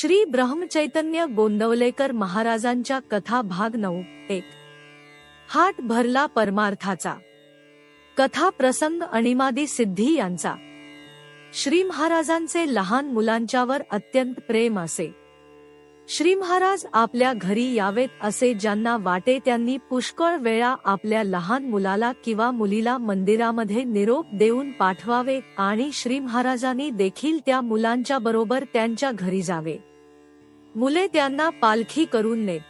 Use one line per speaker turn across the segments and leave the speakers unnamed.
श्री ब्रह्मचैतन्य गोंदवलेकर महाराजांच्या कथा भाग 9 1 हात भरला परमार्थाचा। कथा प्रसंग अणिमादी सिद्धी यांचा। श्री महाराजांचे लहान मुलांच्यावर अत्यंत प्रेम असे। श्री महाराज आपल्या घरी यावेत असे ज्यांना वाटे त्यांनी पुष्कळ वेळा आपल्या लहान मुलाला किंवा मुलीला मंदिरामध्ये निरोप देऊन पाठवावे आणि श्री महाराजांनी देखील त्या मुलांच्या बरोबर त्यांच्या घरी जावे। मुले त्यांना पालखी करून नेत।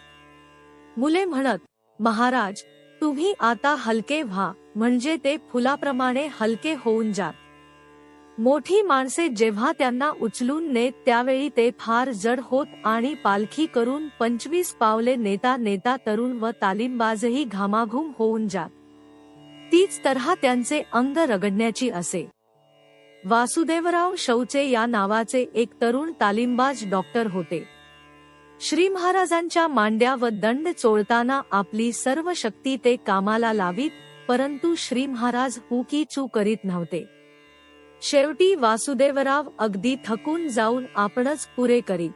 मुले म्हणत, महाराज तुम्ही आता हलके व्हा, म्हणजे ते फुलाप्रमाणे हलके होऊन जात। मोठी माणसे जेव्हा त्यांना उचलून नेत त्यावेळी ते फार जड होत आणि पालखी करून 25 पावले नेता नेता तरुण व तालीमबाजही घामाघूम होऊन जात। तीच तऱ्हा त्यांचे अंग रगडण्याची असे। वासुदेवराव शौचे या नावाचे एक तरुण तालीमबाज डॉक्टर होते। श्री महाराजांच्या मांड्या व दंड चोळताना आपली सर्व शक्ती ते कामाला लावीत, परंतु श्री महाराज चू करीत नव्हते। शेवटी वासुदेवराव अगदी थकून जाऊन आपणच पुरे करीत।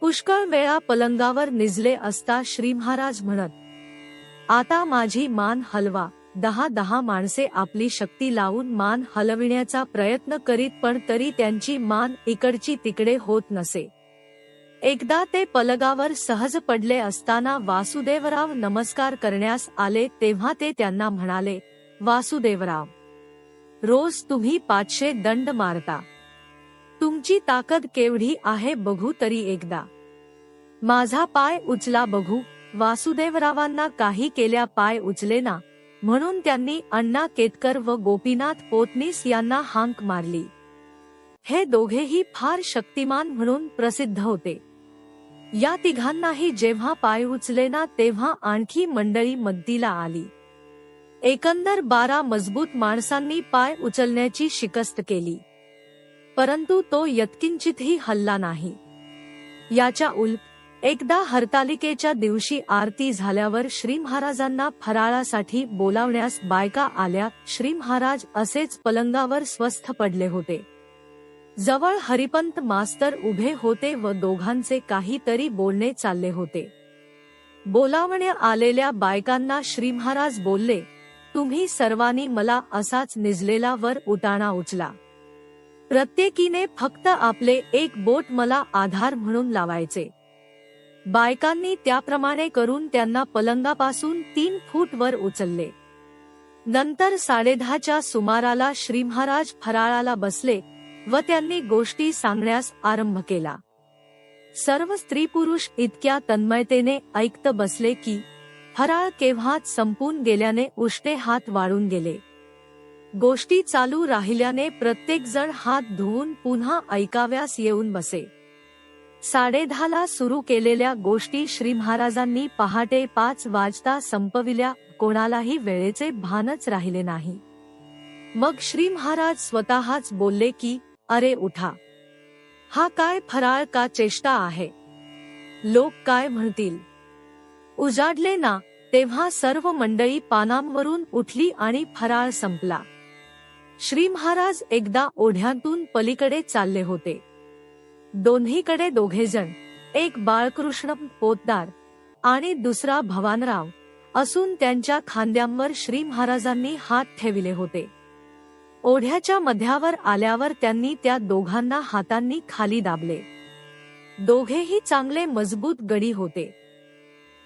पुष्कळ वेळा पलंगावर निजले असता श्री महाराज म्हणत, आता माझी मान हलवा। 10 माणसे आपली शक्ती लावून मान हलविण्याचा प्रयत्न करीत, पण तरी त्यांची मान इकडची तिकडे होत नसे। एकदा ते पलंगावर सहज पडले असताना वासुदेवराव नमस्कार करण्यास आले तेव्हा ते त्यांना म्हणाले, वासुदेवराव, रोज तुम्ही 500 दंड मारता। तुमची ताकद केवढी आहे बघू तरी एकदा। माझा पाय उचला बघू। वासुदेवरावांना काही केल्या पाय उचलेना, म्हणून त्यांनी अण्णा केतकर व गोपीनाथ पोतनीस यांना हांक मारली। हे दोघेही फार शक्तिमान म्हणून प्रसिद्ध होते। या तिघांनाही जेव्हा पाय उचलेना तेव्हा आणखी मंडळी मदतीला आली। एकंदर 12 मजबूत माणसांनी पाय उचलण्याची शिकस्त केली, परंतु तो यत्किंचितही हलला नाही। याच्या उलट एकदा हरतालिकेच्या दिवशी आरती झाल्यावर श्री महाराजांना फराळासाठी बोलावण्यास बायका आल्या। श्री महाराज असेच पलंगावर स्वस्थ पडले होते। जवळ हरिपंत मास्तर उभे होते व दोघांचे काहीतरी बोलणे चालले होते। बोलावण्या आलेल्या बायकांना श्री महाराज बोलले, तुम्ही सर्वांनी मला असाच निजलेला वर उताणा उचला। प्रत्येकीने फक्त आपले एक बोट मला आधार म्हणून लावायचे। बायकांनी त्याप्रमाणे करून त्यांना पलंगापासून 3 फूट वर उचलले। नंतर 10:30च्या सुमाराला श्री महाराज फराळाला बसले व त्यांनी गोष्टी सांगण्यास आरंभ केला। सर्व स्त्री पुरुष इतक्या तन्मयतेने ऐकत बसले की फराळ केव्हाच संपून गेल्याने उष्टे हात वाळून गेले। गोष्टी चालू राहिल्याने प्रत्येक जण हात धुवून पुन्हा ऐकाव्यास येऊन बसे। 10:30ला सुरू केलेल्या गोष्टी श्री महाराजांनी पहाटे 5 वाजता संपविल्या। कोणालाही वेळेचे भानच राहिले नाही। मग श्री महाराज स्वतःच बोलले की, अरे उठा, हा काय फराळ का चेष्टा आहे? लोक काय म्हणतील? उजाडले ना? तेव्हा सर्व मंडळी पानांवरून उठली आणि फराळ संपला। श्री महाराज एकदा ओढ्यातून पलीकडे चालले होते। दोन्हीकडे दोघेजण, एक बाळकृष्ण पोतदार आणि दुसरा भवानराव असून त्यांच्या खांद्यांवर श्री महाराजांनी हात ठेविले होते। ओढ्याच्या मध्यावर आल्यावर त्यांनी त्या दोघांना हातांनी खाली दाबले। दोघेही चांगले मजबूत गडी होते।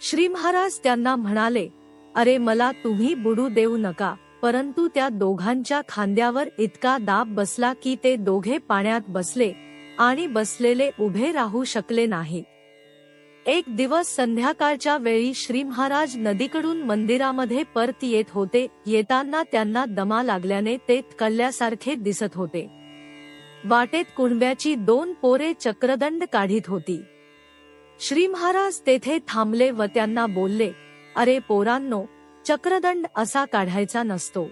श्री महाराज त्यांना म्हणाले, अरे मला तुम्ही बुडू देऊ नका, परंतु त्या दोघांच्या खांद्यावर इतका दाब बसला की ते दोघे पाण्यात बसले आणि बसलेले उभे राहू शकले नाही। एक दिवस संध्याकाळच्या वेळी श्री महाराज नदीकडून मंदिरामध्ये परत येत होते। येताना त्यांना दमा लागल्याने ते कळल्यासारखे दिसत होते। वाटेत कुणब्याची 2 पोरे चक्रदंड काढीत होती। श्री महाराज तेथे थांबले व त्यांना बोलले, अरे पोरांनो, चक्रदंड असा काढायचा नसतो,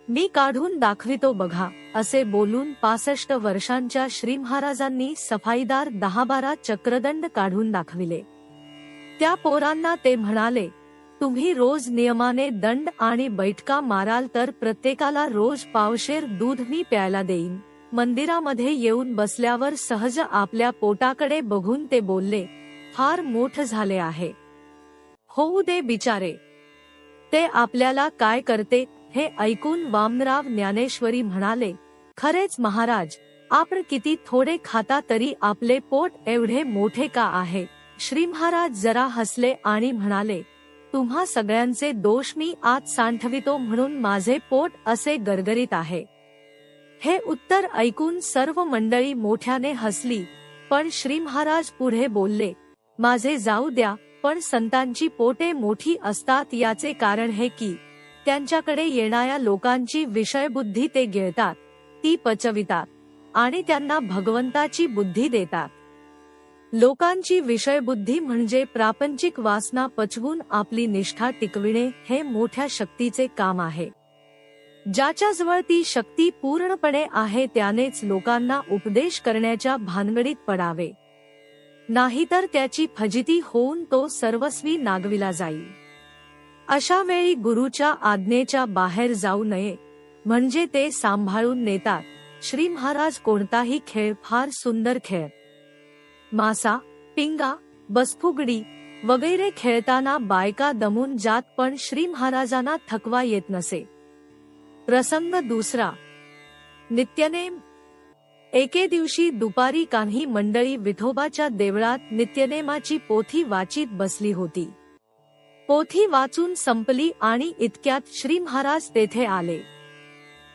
मी काढून दाखवितो बघा। असे बोलून 65 वर्षांच्या श्री महाराजांनी सफाईदार 10-12 चक्रदंड काढून दाखविले। त्या पोरांना ते म्हणाले, तुम्ही रोज नियमाने दंड आणि बैठका माराल तर प्रत्येकाला रोज पावशेर दूध मी प्यायला देईन। मंदिरामध्ये येऊन बसल्यावर सहज आपल्या पोटाकडे बघून ते बोलले, फार मोठ झाले आहे. होऊ दे बिचारे, ते आपल्याला काय करते. हे ऐकून वामनराव ज्ञानेश्वरी म्हणाले, खरेच महाराज, आपण किती थोडे खाता तरी आपले पोट एवढे मोठे का आहे. श्री महाराज जरा हसले आणि म्हणाले, तुम्हा सगळ्यांचे दोष मी आज सांठवितो म्हणून माझे पोट असे गरगरीत आहे. हे उत्तर ऐकून सर्व मंडळी मोठ्याने हसली. पण श्री महाराज पुढे बोलले, माझे जाऊ द्या, पण संतांची पोटे मोठी असतात याचे कारण हे की त्यांच्याकडे येणाऱ्या लोकांची विषयबुद्धी ते गिळतात, ती पचवितात आणि त्यांना भगवंताची बुद्धी देतात. लोकांची विषयबुद्धी म्हणजे प्रापंचिक वासना पचवून आपली निष्ठा टिकविणे हे मोठ्या शक्तीचे काम आहे. ज्याच्याजवळ ती शक्ती पूर्णपणे आहे त्यानेच लोकांना उपदेश करण्याच्या भानगडीत पडावे, नाहीतर त्याची फजिती होऊन तो सर्वस्वी नागविला जाईल. अशा वेळी गुरुच्या आज्ञेच्या बाहेर जाऊ नये, म्हणजे ते सांभाळून नेतात. श्री महाराज कोणताही खेळ फार सुंदर खेळ, मासा, पिंगा, बसफुगडी वगैरे खेळताना बायका दमून जात, पण श्री महाराजांना थकवा येत नसे. प्रसंग दुसरा, नित्यनेम. एके दिवशी दुपारी काही मंडळी विठोबाच्या देवळात नित्यनेमाची पोथी वाचीत बसली होती. पोथी वाचून संपली आणि इतक्यात श्री महाराज तेथे आले.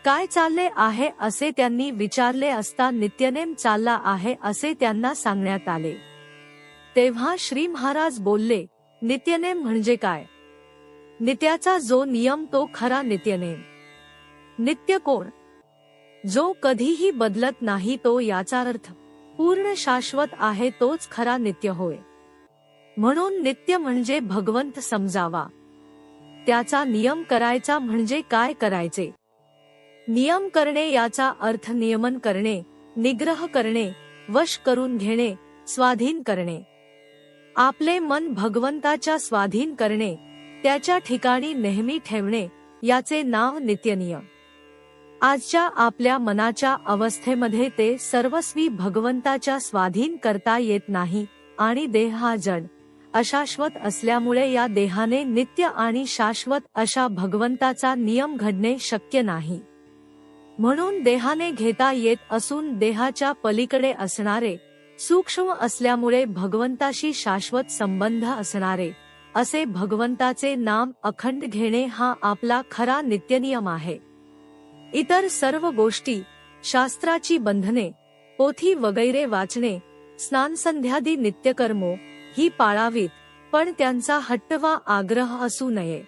काय चालले आहे असे त्यांनी विचारले असता नित्यनेम चालला आहे असे त्यांना सांगण्यात आले. तेव्हा श्री महाराज बोलले, नित्यनेम म्हणजे काय. नित्याचा जो नियम तो खरा नित्यनेम. नित्य कोण, जो कधीही बदलत नाही तो याचा अर्थ पूर्ण शाश्वत आहे तोच खरा नित्य होय. म्हणून नित्य म्हणजे भगवंत समजावा. त्याचा नियम करायचा म्हणजे काय करायचे. नियम करणे याचा अर्थ नियमन करणे, निग्रह करणे, वश करून घेणे, स्वाधीन करणे. आपले मन भगवंताच्या स्वाधीन करणे, त्याच्या ठिकाणी नेहमी ठेवणे, याचे नाव नित्यनियम. आजच्या आपल्या मनाच्या अवस्थेमध्ये ते सर्वस्वी भगवंताच्या स्वाधीन करता येत नाही आणि देह हा जड, अशाश्वत असल्यामुळे या देहाने नित्य आणि शाश्वत अशा भगवंताचा नियम घडणे शक्य नाही. म्हणून देहाने घेता येत असून देहाच्या पलीकडे असणारे, सूक्ष्म असल्यामुळे भगवंताशी शाश्वत संबंध असणारे असे भगवंताचे नाम अखंड घेणे हा आपला खरा नित्यनियम आहे. इतर सर्व गोष्टी, शास्त्राची बंधने, पोथी वगैरे वाचणे, स्नानसंध्यादी नित्यकर्मो ही पाळावीत, पण त्यांचा हट्ट वा आग्रह असू नये.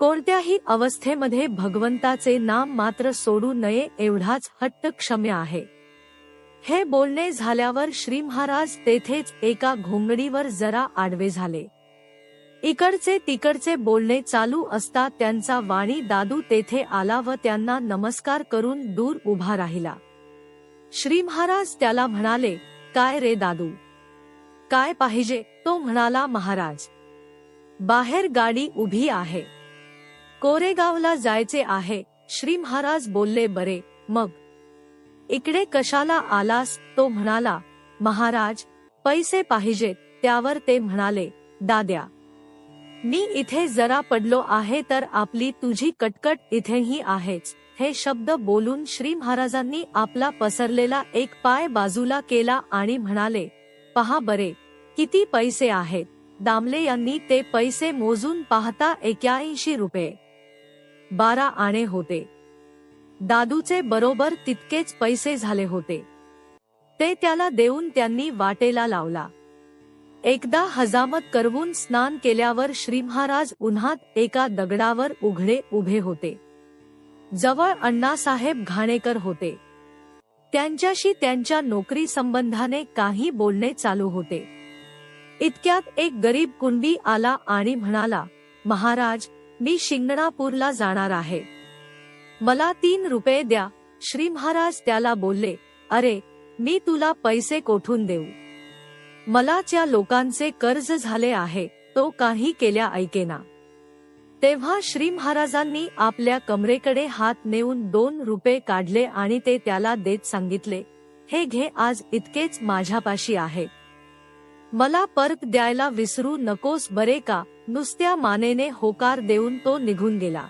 कोणत्याही अवस्थेमध्ये भगवंताचे नाम मात्र सोडू नये एवढाच हट्ट क्षम्य आहे. हे बोलणे झाल्यावर श्री महाराज तेथेच एका घोंगडीवर जरा आडवे झाले. इकडचे तिकडचे बोलणे चालू असता त्यांचा वाणी दादू तेथे आला व त्यांना नमस्कार करून दूर उभा राहिला. श्री महाराज त्याला म्हणाले, काय रे दादू, काय पाहिजे. तो म्हणाला, महाराज, बाहेर गाडी उभी आहे, कोरेगावला जायचे आहे. श्री महाराज बोलले, बरे, मग इकडे कशाला आलास. तो म्हणाला, महाराज, पैसे पाहिजेत. त्यावर ते म्हणाले, दाद्या, मी इथे जरा पडलो आहे तर आपली तुझी कटकट इथेही आहेच. हे शब्द बोलून श्री महाराजांनी आपला पसरलेला एक पाय बाजूला केला आणि म्हणाले, पहा बरे, किती पैसे आहेत. दामले यांनी ते पैसे मोजून पाहता 81 रुपये 12 आणे होते. दादूचे बरोबर तितकेच पैसे झाले होते. ते त्याला देऊन त्यांनी वाटेला लावला. एकदा हजामत करवून स्नान केल्यावर श्री महाराज उन्हात एका दगडावर उघडे उभे होते. जवळ अण्णासाहेब घाणेकर होते. त्यांच्याशी त्यांच्या नोकरी संबंधाने काही बोलणे चालू होते. इतक्यात एक गरीब कुणबी आला आणि म्हणाला, महाराज, मी शिंगणापूरला जाणार आहे, मला 3 रुपये द्या. श्री महाराज त्याला बोलले, अरे, मी तुला पैसे कोठून देऊ, मला त्या लोकांचे कर्ज झाले आहे. तो काही केल्या ऐकेना. तेव्हा श्री महाराजांनी आपल्या कमरेकडे हात नेऊन 2 रुपये काढले आणि ते त्याला देत सांगितले, हे घे, आज इतकेच माझ्यापाशी आहे. मला परत द्यायला विसरू नकोस बरे का. नुसत्या मानेने होकार देऊन तो निघून गेला.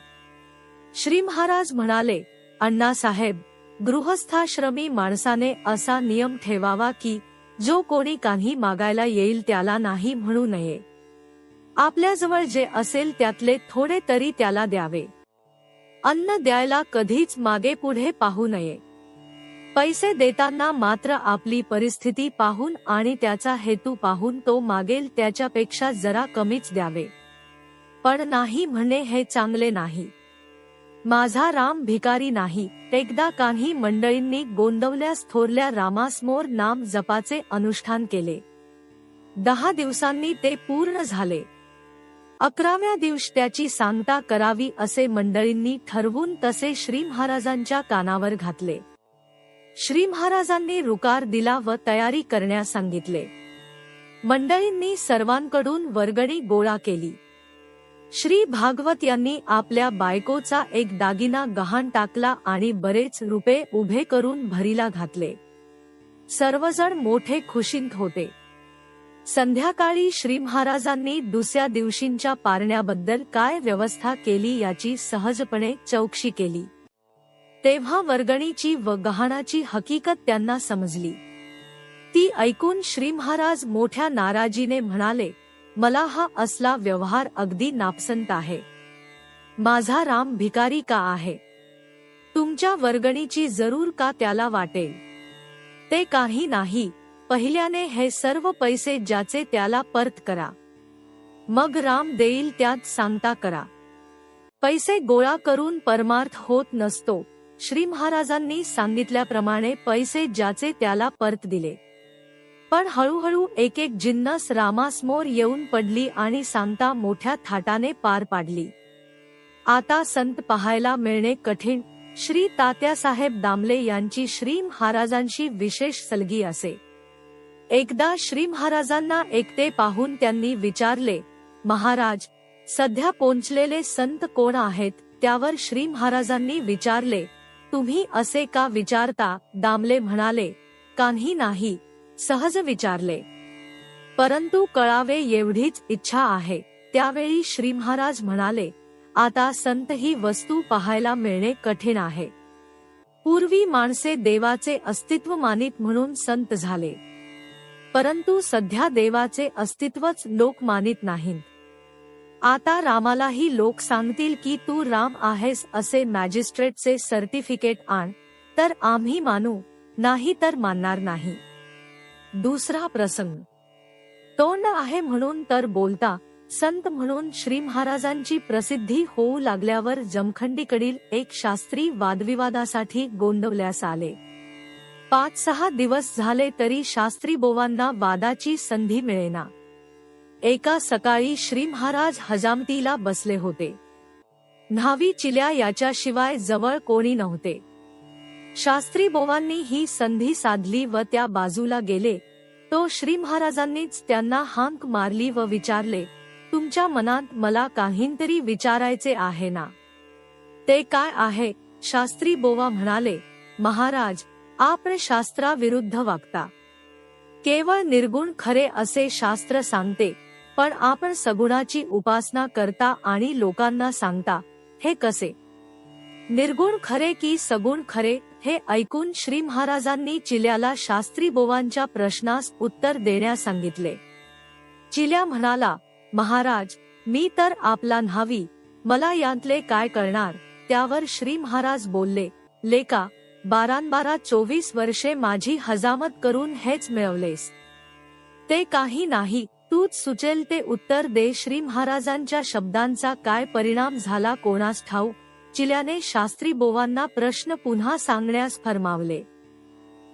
श्री महाराज म्हणाले, अण्णासाहेब, गृहस्थाश्रमी माणसाने असा नियम ठेवावा की जो कोणी काही मागायला येईल त्याला नाही म्हणू नये. आपल्याजवळ जे असेल त्यातले थोडे तरी त्याला द्यावे. अन्न द्यायला कधीच मागे पुढे पाहू नये. पैसे देताना मात्र आपली परिस्थिती पाहून आणि त्याचा हेतू पाहून तो मागेल त्याच्यापेक्षा जरा कमीच द्यावे. पण नाही म्हणणे हे चांगले नाही. माझा राम भिकारी नाही. एकदा काही मंडळींनी गोंदवल्यास थोरल्या रामासमोर नाम जपाचे अनुष्ठान केले. 10 दिवसांनी ते पूर्ण झाले. 11व्या दिवशी त्याची सांगता करावी असे मंडळींनी ठरवून तसे श्री महाराजांच्या कानावर घातले. श्री महाराजांनी रुकार दिला व तयारी करण्यास सांगितले. मंडळींनी सर्वांकडून वर्गणी गोळा केली. श्री भागवत यांनी आपल्या बायकोचा एक दागिना गहाण टाकला आणि बरेच रुपये उभे करून भरीला घातले. सर्वजण मोठे खुशीत होते. संध्याकाळी श्री महाराजांनी दुसऱ्या दिवशींच्या पारण्याबद्दल काय व्यवस्था केली याची सहजपणे चौकशी केली. तेव्हा वर्गणीची व गहाणाची हकीकत त्यांना समजली. ती ऐकून श्री महाराज मोठ्या नाराजीने म्हणाले, मला हा असला व्यवहार अगदी नापसंत आहे. माझा राम भिकारी का आहे? तुमच्या वर्गणीची जरूर का त्याला वाटेल? ते काही नाही. पहिल्याने हे सर्व पैसे ज्याचे त्याला परत करा. मग राम देईल त्यात सांगता करा. पैसे गोळा करून परमार्थ होत नसतो. श्री महाराजांनी सांगितल्याप्रमाणे पैसे ज्याचे त्याला परत दिले. पण हळूहळू एक एक जिन्नस रामासमोर येऊन पडली आणि सांगता मोठ्या थाटाने पार पाडली. आता संत पाहायला मिळणे कठीण. श्री तात्यासाहेब दामले यांची श्री महाराजांशी विशेष सलगी असे. एकदा श्री महाराजांना एकटे पाहून त्यांनी विचारले, महाराज, सध्या पोंचलेले संत कोण आहेत? त्यावर श्री महाराजांनी विचारले, तुम्ही असे का विचारता? दामले म्हणाले, काही नाही, सहज विचारले. परंतु कळावे एवढीच इच्छा आहे. त्यावेळी श्री महाराज म्हणाले, आता संत ही वस्तू पाहायला मिळणे कठीण आहे. पूर्वी माणसे देवाचे अस्तित्व मानित म्हणून संत झाले. परंतु सध्या देवाचे अस्तित्वच लोक मानित नाहीत. आता रामालाही लोक सांगतील की तू राम आहेस असे मॅजिस्ट्रेटचे सर्टिफिकेट आण, तर आम्ही मानू, नाही तर मानणार नाही. दुसरा प्रसंग. तोंड आहे म्हणून तर बोलता. संत म्हणून श्री महाराजांची प्रसिद्धी होऊ लागल्यावर जमखंडीकडील एक शास्त्री वादविवादासाठी गोंदवल्यास आले. 5-6 दिवस झाले तरी शास्त्री बोवांना वादाची संधी मिळेना. एका सकाळी श्री महाराज हजामतीला बसले होते. न्हावी चिल्या याच्याशिवाय जवळ कोणी नव्हते. शास्त्री बोवांनी ही संधी साधली व त्या बाजूला गेले. तो श्री महाराजांनीच त्यांना हाक मारली व विचारले, तुमच्या मनात मला काहीतरी विचारायचे आहे ना? ते काय आहे? शास्त्री बोवा म्हणाले, महाराज, आपण शास्त्राविरुद्ध वागता. केवळ निर्गुण खरे असे शास्त्र सांगते, पण आपण सगुणाची उपासना करता आणि लोकांना सांगता. हे कसे? निर्गुण खरे की सगुण खरे? हे ऐकून श्री महाराजांनी चिल्याला शास्त्री बोवांच्या प्रश्नास उत्तर देण्यास सांगितले. चिल्या म्हणाला, महाराज, मी तर आपला न्हावी, मला यांतले काय कळणार? त्यावर श्री महाराज बोलले, लेका, 12 24 वर्षे माझी हजामत करून हेच मिळवलेस. ते काही नाही, तूच सुचेल ते उत्तर दे. श्री महाराजांच्या शब्दांचा काय परिणाम झाला कोणास ठाऊक. चिल्याने शास्त्री बोवांना प्रश्न पुन्हा सांगण्यास फरमावले.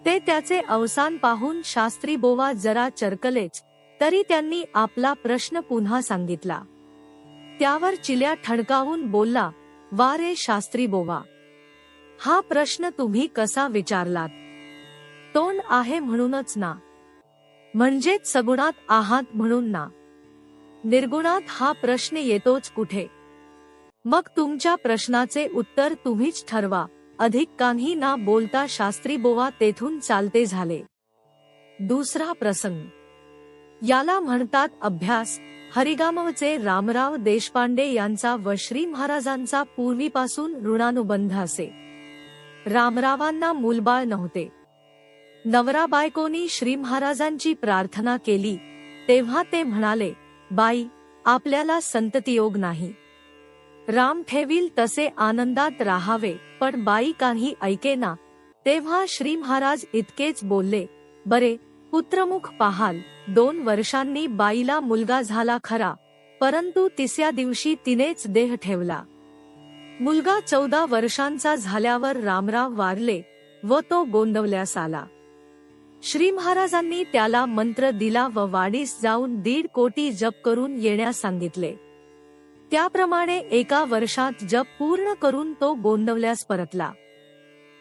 ते त्याचे अवसान पाहून शास्त्री बोवा जरा चरकलेच, तरी त्यांनी आपला प्रश्न पुन्हा सांगितला. त्यावर चिल्या ठणकावून बोलला, वा रे शास्त्री बोवा, हा प्रश्न तुम्ही कसा विचारलात? तोंड आहे म्हणूनच ना? म्हणजेच सगुणात आहात म्हणून ना? निर्गुणात हा प्रश्न येतोच कुठे? मग तुमच्या प्रश्नाचे उत्तर तुम्हीच ठरवा. अधिक काही ना बोलता शास्त्री बोवा तेथून चालते झाले. दुसरा प्रसंग. याला म्हणतात अभ्यास. हरिगामचे रामराव देशपांडे यांचा व श्री महाराजांचा पूर्वीपासून ऋणानुबंध असे. रामरावांना मूलबाळ नव्हते. नवरा बायकोनी श्री महाराजांची प्रार्थना केली तेव्हा ते म्हणाले, बाई, आपल्याला संततियोग नाही. राम ठेवील तसे आनंदात राहावे, पण बाई काही ऐकेना. तेव्हा श्री महाराज इतकेच बोलले, बरे, पुत्रमुख पाहाल. 2 वर्षांनी बाईला मुलगा झाला खरा, परंतु तिसऱ्या दिवशी तिनेच देह ठेवला. मुलगा 14 वर्षांचा झाल्यावर रामराव वारले व तो गोंदवल्यास आला. श्री महाराजांनी त्याला मंत्र दिला व वाडीस जाऊन 1.5 कोटी जप करून येण्यास सांगितले. त्याप्रमाणे 1 वर्षात जप पूर्ण करून तो गोंदवल्यास परतला.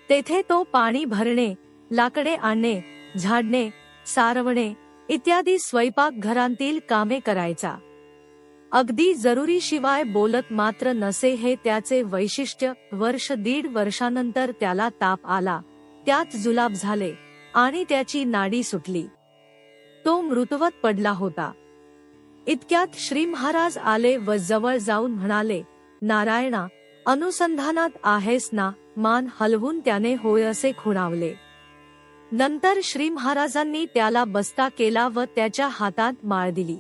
तेथे तो पाणी भरणे, लाकडे आणणे, झाडणे, सारवणे इत्यादी स्वयंपाकघरांतील कामे करायचा. अगदी जरुरीशिवाय बोलत मात्र नसे हे त्याचे वैशिष्ट्य. 1.5 वर्षानंतर त्याला ताप आला, त्यात जुलाब झाले आणि त्याची नाडी सुटली. तो मृतवत पडला होता. इतक्यात श्री महाराज आले व जवळ जाऊन म्हणाले, नारायणा, अनुसंधानात आहेस ना? मान हलवून त्याने होय असे खुणावले. नंतर श्री महाराजांनी त्याला बस्ता केला व त्याच्या हातात माळ दिली.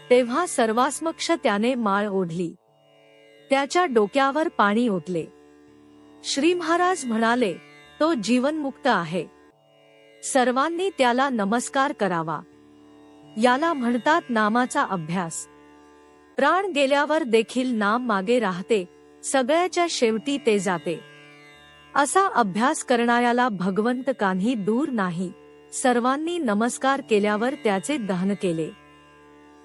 तेव्हा सर्वासमक्ष त्याने माळ ओढली. त्याच्या डोक्यावर पाणी ओतले. श्री महाराज म्हणाले, तो जीवनमुक्त आहे. सर्वांनी त्याला नमस्कार करावा. याला म्हणतात नामाचा अभ्यास. प्राण गेल्यावर देखील नाम मागे राहते, सगळ्याच्या शेवटी ते जाते. असा अभ्यास करणाऱ्याला भगवंत कान्ही दूर नाही. सर्वांनी नमस्कार केल्यावर त्याचे दहन केले.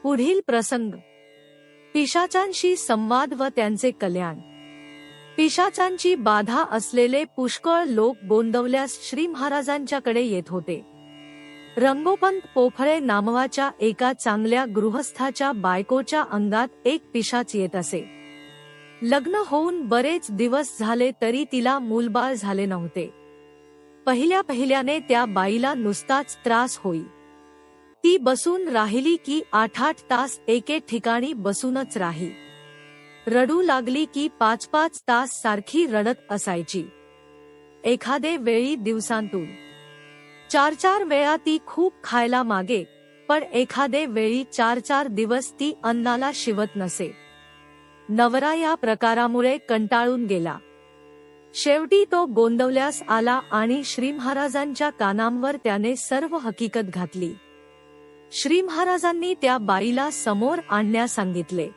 पुढील प्रसंग. पिशाचांशी संवाद व त्यांचे कल्याण. पिशाचांची बाधा असलेले पुष्कळ लोक गोंदवल्यास श्री महाराजांच्याकडे येत होते. रंगोपंत पोफळे नामवाच्या एका चांगल्या गृहस्थाच्या बायकोच्या अंगात एक पिशाच येत असे. लग्न होऊन बरेच दिवस झाले तरी तिला मूलबाळ झाले नव्हते. पहिल्याने त्या बाईला नुसताच त्रास होई. ती बसून राहिली की 8-8 तास एके ठिकाणी बसूनच राही. रडू लागली की 5-5 तास सारखी रडत असायची. एखादे वेळी दिवसांतून 4-4 वेळा ती खूप खायला मागे, पण एखादे वेळी 4-4 दिवस ती अन्नाला शिवत नसे. नवरा या प्रकारामुळे कंटाळून गेला. शेवटी तो गोंदवल्यास आला आणि श्री महाराजांच्या कानांवर त्याने सर्व हकीकत घातली. श्री महाराजांनी त्या बाईला समोर आणण्यास सांगितले.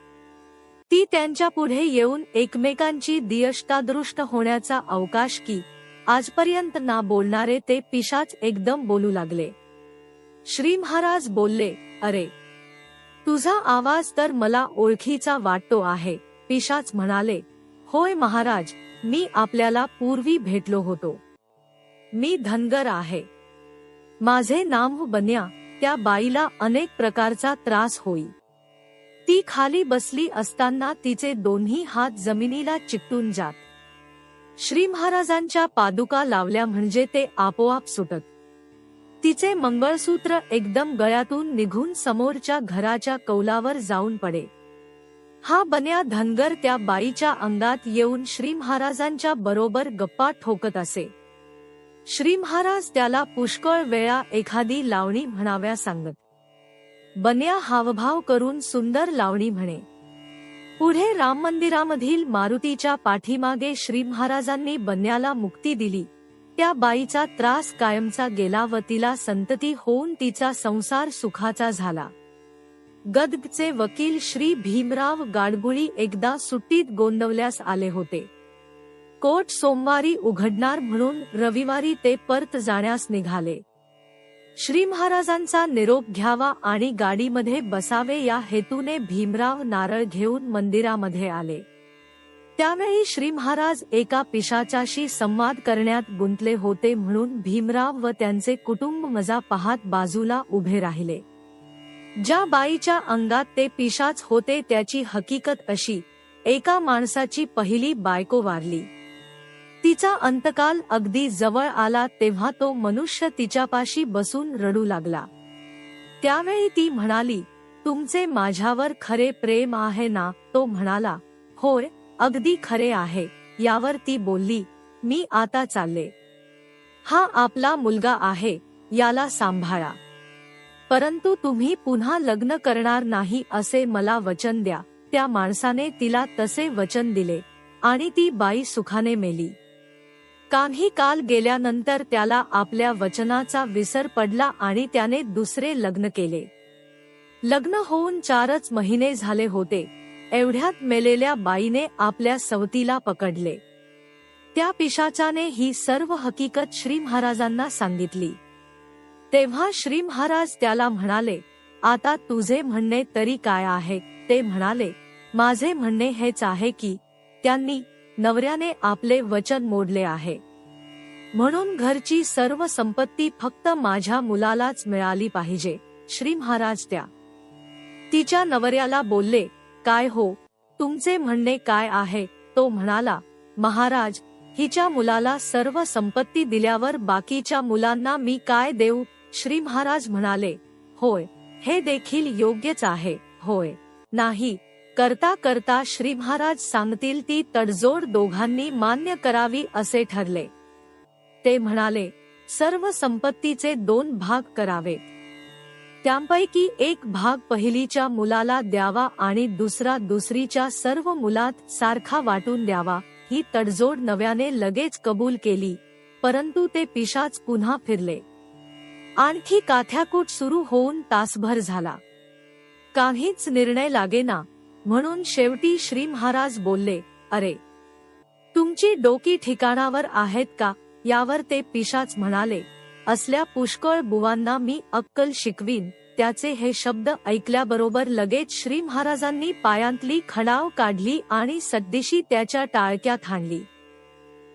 ती त्यांच्या पुढे येऊन एकमेकांची दियष्टादृष्ट होण्याचा अवकाश की आजपर्यंत ना बोलणारे ते पिशाच एकदम बोलू लागले. श्री महाराज बोलले, अरे, तुझा आवाज तर मला ओळखीचा वाटतो आहे. पिशाच म्हणाले, होय महाराज, मी आपल्याला पूर्वी भेटलो होतो. मी धनगर आहे. माझे नाव बन्या. त्या बाईला अनेक प्रकारचा त्रास होई. ती खाली बसली असताना तिचे दोन्ही हात जमिनीला चिकटून जात. श्री महाराजांच्या पादुका लावल्या म्हणजे ते आपोआप सुटत. तिचे मंगळसूत्र एकदम गळ्यातून निघून समोरच्या घराच्या कौलावर जाऊन पडे. हा बन्या धनगर त्या बाईच्या अंगात येऊन श्री महाराजांच्या बरोबर गप्पा ठोकत असे. श्री महाराज त्याला पुष्कळ वेळा एखादी लावणी म्हणाव्या सांगत. बन्या हावभाव करून सुंदर लावणी म्हणे. पुढे राम मंदिरामधील मारुतीच्या पाठीमागे श्री महाराजांनी बन्याला मुक्ती दिली. त्या बाईचा त्रास कायमचा गेला व तिला संतती होऊन तिचा संसार सुखाचा झाला. गदगचे वकील श्री भीमराव गाडगुळी एकदा सुट्टीत गोंदवल्यास आले होते. कोर्ट सोमवारी उघडणार म्हणून रविवारी ते परत जाण्यास निघाले. श्री महाराजांचा निरोप घ्यावा आणि गाडीमध्ये बसावे या हेतूने भीमराव नारळ घेऊन मंदिरामध्ये आले. त्यावेळी श्री महाराज एका पिशाचाशी संवाद करण्यात गुंतले होते म्हणून भीमराव व त्यांचे कुटुंब मजा पाहत बाजूला उभे राहिले. ज्या बाईच्या अंगात ते पिशाच होते त्याची हकीकत अशी, एका माणसाची पहिली बायको वारली. तिचा अंतकाल अगदी जवळ आला तेव्हा तो मनुष्य तिच्यापाशी बसून रडू लागला. त्यावेळी ती म्हणाली, तुमचे माझ्यावर खरे प्रेम आहे ना? तो म्हणाला, होय, अगदी खरे आहे. यावर ती बोलली, मी आता चालले. हा आपला मुलगा आहे, याला सांभाळा. परंतु तुम्ही पुन्हा लग्न करणार नाही असे मला वचन द्या. त्या माणसाने तिला तसे वचन दिले आणि ती बाई सुखाने मेली. काही काल गेल्यानंतर त्याला आपल्या वचनाचा विसर पडला आणि त्याने दुसरे लग्न केले. लग्न होऊन 4च महिने झाले होते, एवढ्यात मेलेल्या बाईने आपल्या सवतीला पकडले. त्या पिशाचाने ही सर्व हकीकत श्री महाराजांना सांगितली. तेव्हा श्री महाराज त्याला म्हणाले, आता तुझे म्हणणे तरी काय आहे? ते म्हणाले, माझे म्हणणे हेच आहे की त्यांनी नवऱ्याने आपले वचन मोडले आहे, म्हणून घरची सर्व संपत्ती फक्त माझ्या मुलालाच मिळाली पाहिजे. श्री महाराज तिच्या नवऱ्याला बोलले, काय हो, तुमचे म्हणणे काय आहे? तो म्हणाला, महाराज, हिच्या मुलाला सर्व संपत्ती दिल्यावर बाकीच्या मुलांना मी काय देऊ? श्री महाराज म्हणाले, होय, हे देखील योग्यच आहे. होय, नाही करता करता श्री महाराज सांगतील ती तडजोड दोघांनी मान्य करावी असे ठरले. ते म्हणाले, सर्व संपत्तीचे 2 भाग करावेत. त्यापैकी एक भाग पहिलीच्या मुलाला द्यावा आणि दुसरा दुसरीच्या सर्व मुलात सारखा वाटून द्यावा. ही तडजोड नव्याने लगेच कबूल केली, परंतु ते पिशाच पुन्हा फिरले. आणखी काथ्याकूट सुरू होऊन तासभर झाला. काहीच निर्णय लागेना, म्हणून शेवटी श्री महाराज बोलले, अरे, तुमची डोकी ठिकाणावर आहेत का? यावर ते पिशाच म्हणाले, असल्या पुष्कळ बुवांना मी अक्कल शिकवीन. त्याचे हे शब्द ऐकल्याबरोबर लगेच श्री महाराजांनी पायांतली खणाव काढली आणि सद्दिशी त्याच्या टाळक्यात हाणली.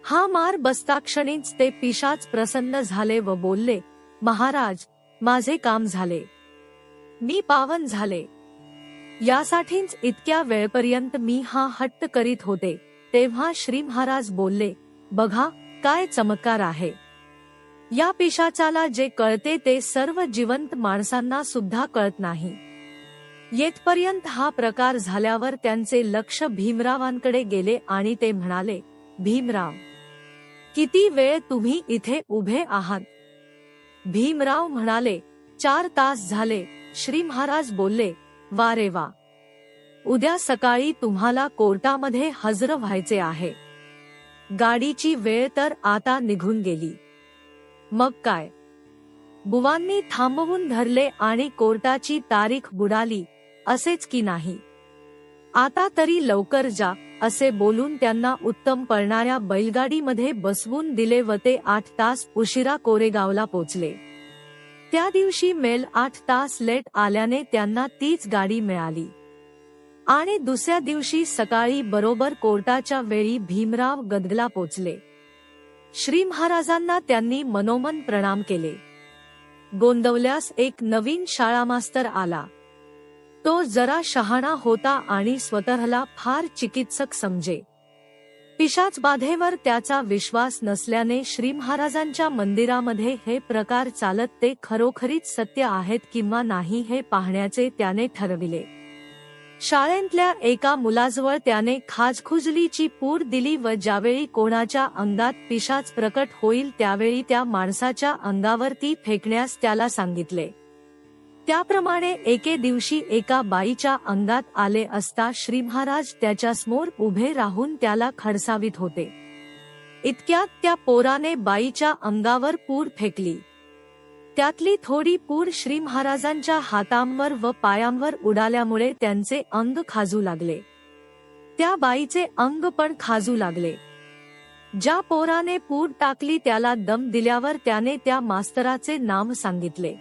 हा मार बसताक्षणीच ते पिशाच प्रसन्न झाले व बोलले, महाराज, माझे काम झाले, मी पावन झाले. यासाठीच इतक्या वेळपर्यंत मी हा हट्ट करीत होते. तेव्हा श्री महाराज बोलले, बघा काय चमत्कार आहे. या पिशाचाला जे कळते ते सर्व जिवंत माणसांना सुद्धा कळत नाही. येथपर्यंत हा प्रकार झाल्यावर त्यांचे लक्ष भीमरावांकडे गेले आणि ते म्हणाले, भीमराव, किती वेळ तुम्ही इथे उभे आहात? भीमराव म्हणाले, 4 तास झाले. श्री महाराज बोलले, वा रे वा, उद्या सकाळी तुम्हाला कोर्टामध्ये हजर व्हायचे आहे. गाडीची वेळ तर आता निघून गेली. मग काय? बुवांनी थांबवून धरले आणि कोर्टाची तारीख बुडाली, असेच की नाही? आता तरी लवकर जा, असे बोलून त्यांना उत्तम पळणाऱ्या बैलगाडीमध्ये बसवून दिले व ते 8 तास उशिरा कोरेगावला पोचले. त्या दिवशी मेल 8 तास लेट आल्याने त्यांना तीच गाडी मिळाली आणि दुसऱ्या दिवशी सकाळी बरोबर कोर्टाच्या वेळी भीमराव गदगला पोचले. श्री महाराजांना त्यांनी मनोमन प्रणाम केले. गोंदवल्यास एक नवीन शाळामास्तर आला. तो जरा शहाणा होता आणि स्वतःला फार चिकित्सक समजे. पिशाच बाधेवर त्याचा विश्वास नसल्याने श्री महाराजांच्या मंदिरामध्ये हे प्रकार चालत ते खरोखरीच सत्य आहेत किंवा नाही हे पाहण्याचे त्याने ठरविले. शाळेतल्या एका मुलाजवळ त्याने खाजखुजलीची पूड दिली व ज्यावेळी कोणाच्या अंगात पिशाच प्रकट होईल त्यावेळी त्या माणसाच्या अंगावर ती फेकण्यास त्याला सांगितले. त्याप्रमाणे एके दिवशी एका बाईच्या अंगात आले असता श्री महाराज त्याच्यासमोर उभे राहून त्याला खडसावित होते. इतक्यात त्या पोराने बाईच्या अंगावर पूड फेकली. त्यातली थोडी पूड श्री महाराजांच्या हातांवर व पायांवर उडाल्यामुळे त्यांचे अंग खाजू लागले. त्या बाईचे अंग पण खाजू लागले. ज्या पोराने पूड टाकली त्याला दम दिल्यावर त्याने त्या मास्तराचे नाम सांगितले.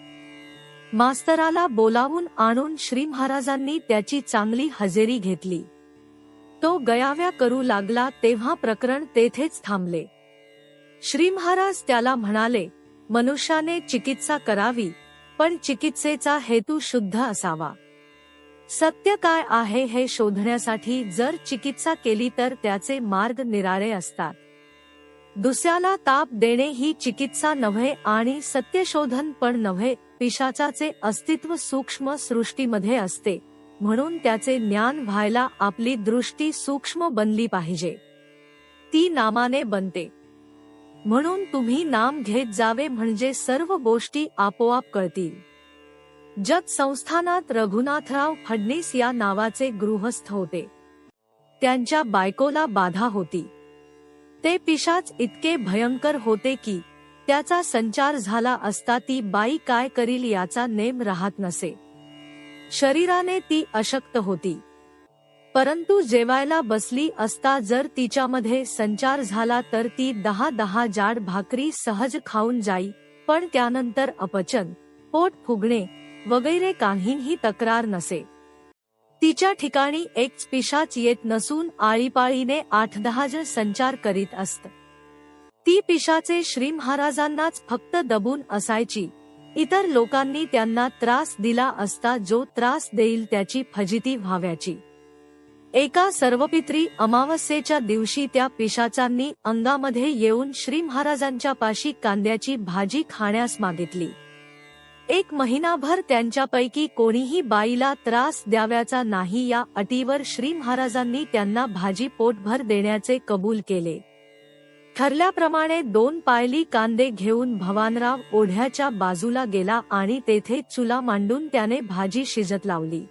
मास्तराला बोलावून आणून श्री महाराजांनी त्याची चांगली हजेरी घेतली. तो गयाव्या करू लागला तेव्हा प्रकरण तेथेच थांबले. श्री महाराज त्याला म्हणाले, मनुष्याने चिकित्सा करावी, पण चिकित्सेचा हेतू शुद्ध असावा. सत्य काय आहे हे शोधण्यासाठी जर चिकित्सा केली तर त्याचे मार्ग निराळे असतात. दुसऱ्याला ताप देणे ही चिकित्सा नव्हे आणि सत्यशोधन पण नव्हे. पिशाचाचे अस्तित्व सूक्ष्म सृष्टीमध्ये असते, म्हणून त्याचे ज्ञान व्हायला आपली दृष्टी सूक्ष्म बनली पाहिजे. ती नामाने बनते. म्हणून तुम्ही नाम घेत जावे म्हणजे सर्व गोष्टी आपोआप कळतील. जत संस्थानात रघुनाथराव फडणीस या नावाचे गृहस्थ होते. त्यांच्या बायकोला बाधा होती. ते पिशाच इतके भयंकर होते की त्याचा संचार झाला असता ती बाई काय करील याचा नेम राहत नसे. शरीराने ती अशक्त होती, परंतु जेवायला बसली असता जर तिच्यामध्ये संचार झाला तर ती 10 जाड भाकरी सहज खाऊन जाई, पण त्यानंतर अपचन, पोट फुगणे वगैरे काहीही तक्रार नसे. तिच्या ठिकाणी एक पिशाच येत नसून आळीपाळीने 8-10 जण संचार करीत असत. ती पिशाचे श्री महाराजांनाच फक्त दबून असायची. इतर लोकांनी त्यांना त्रास दिला असता जो त्रास देईल त्याची फजिती व्हाव्याची. एका सर्वपित्री अमावस्येच्या दिवशी त्या पिशाचांनी अंगामध्ये येऊन श्री महाराजांच्या पाशी कांद्याची भाजी खाण्यास मागितली. 1 महिनाभर त्यांच्यापैकी कोणीही बाईला त्रास द्यावयाचा नाही या अटीवर श्री महाराजांनी त्यांना भाजी पोटभर देण्याचे कबूल केले. ठरल्याप्रमाणे 2 पायली कांदे घेऊन भवानराव ओढ्याच्या बाजूला गेला आणि तेथे चुला मांडून त्याने भाजी शिजत लावली.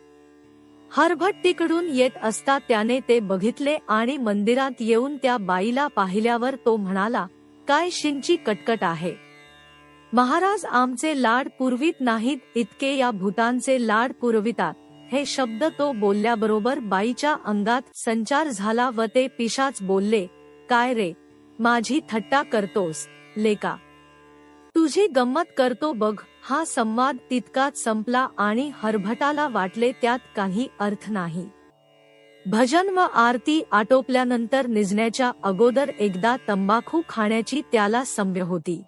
हरभट तिकडून येत असता त्याने ते बघितले आणि मंदिरात येऊन त्या बाईला पाहिल्यावर तो म्हणाला, काय शिंची कटकट आहे. महाराज आमचे लाड पुरवीत नाहीत, इतके या भूतांचे लाड पुरवितात. हे शब्द तो बोलल्याबरोबर बाईच्या अंगात संचार झाला व ते पिशाच बोलले, काय रे, माझी थट्टा करतोस लेका, तुझी गंमत करतो बघ. हा संवाद तितकाच संपला आणि हरभटाला वाटले त्यात काही अर्थ नाही. भजन व आरती आटोपल्यानंतर निजण्याच्या अगोदर एकदा तंबाखू खाण्याची त्याला संव्य होती.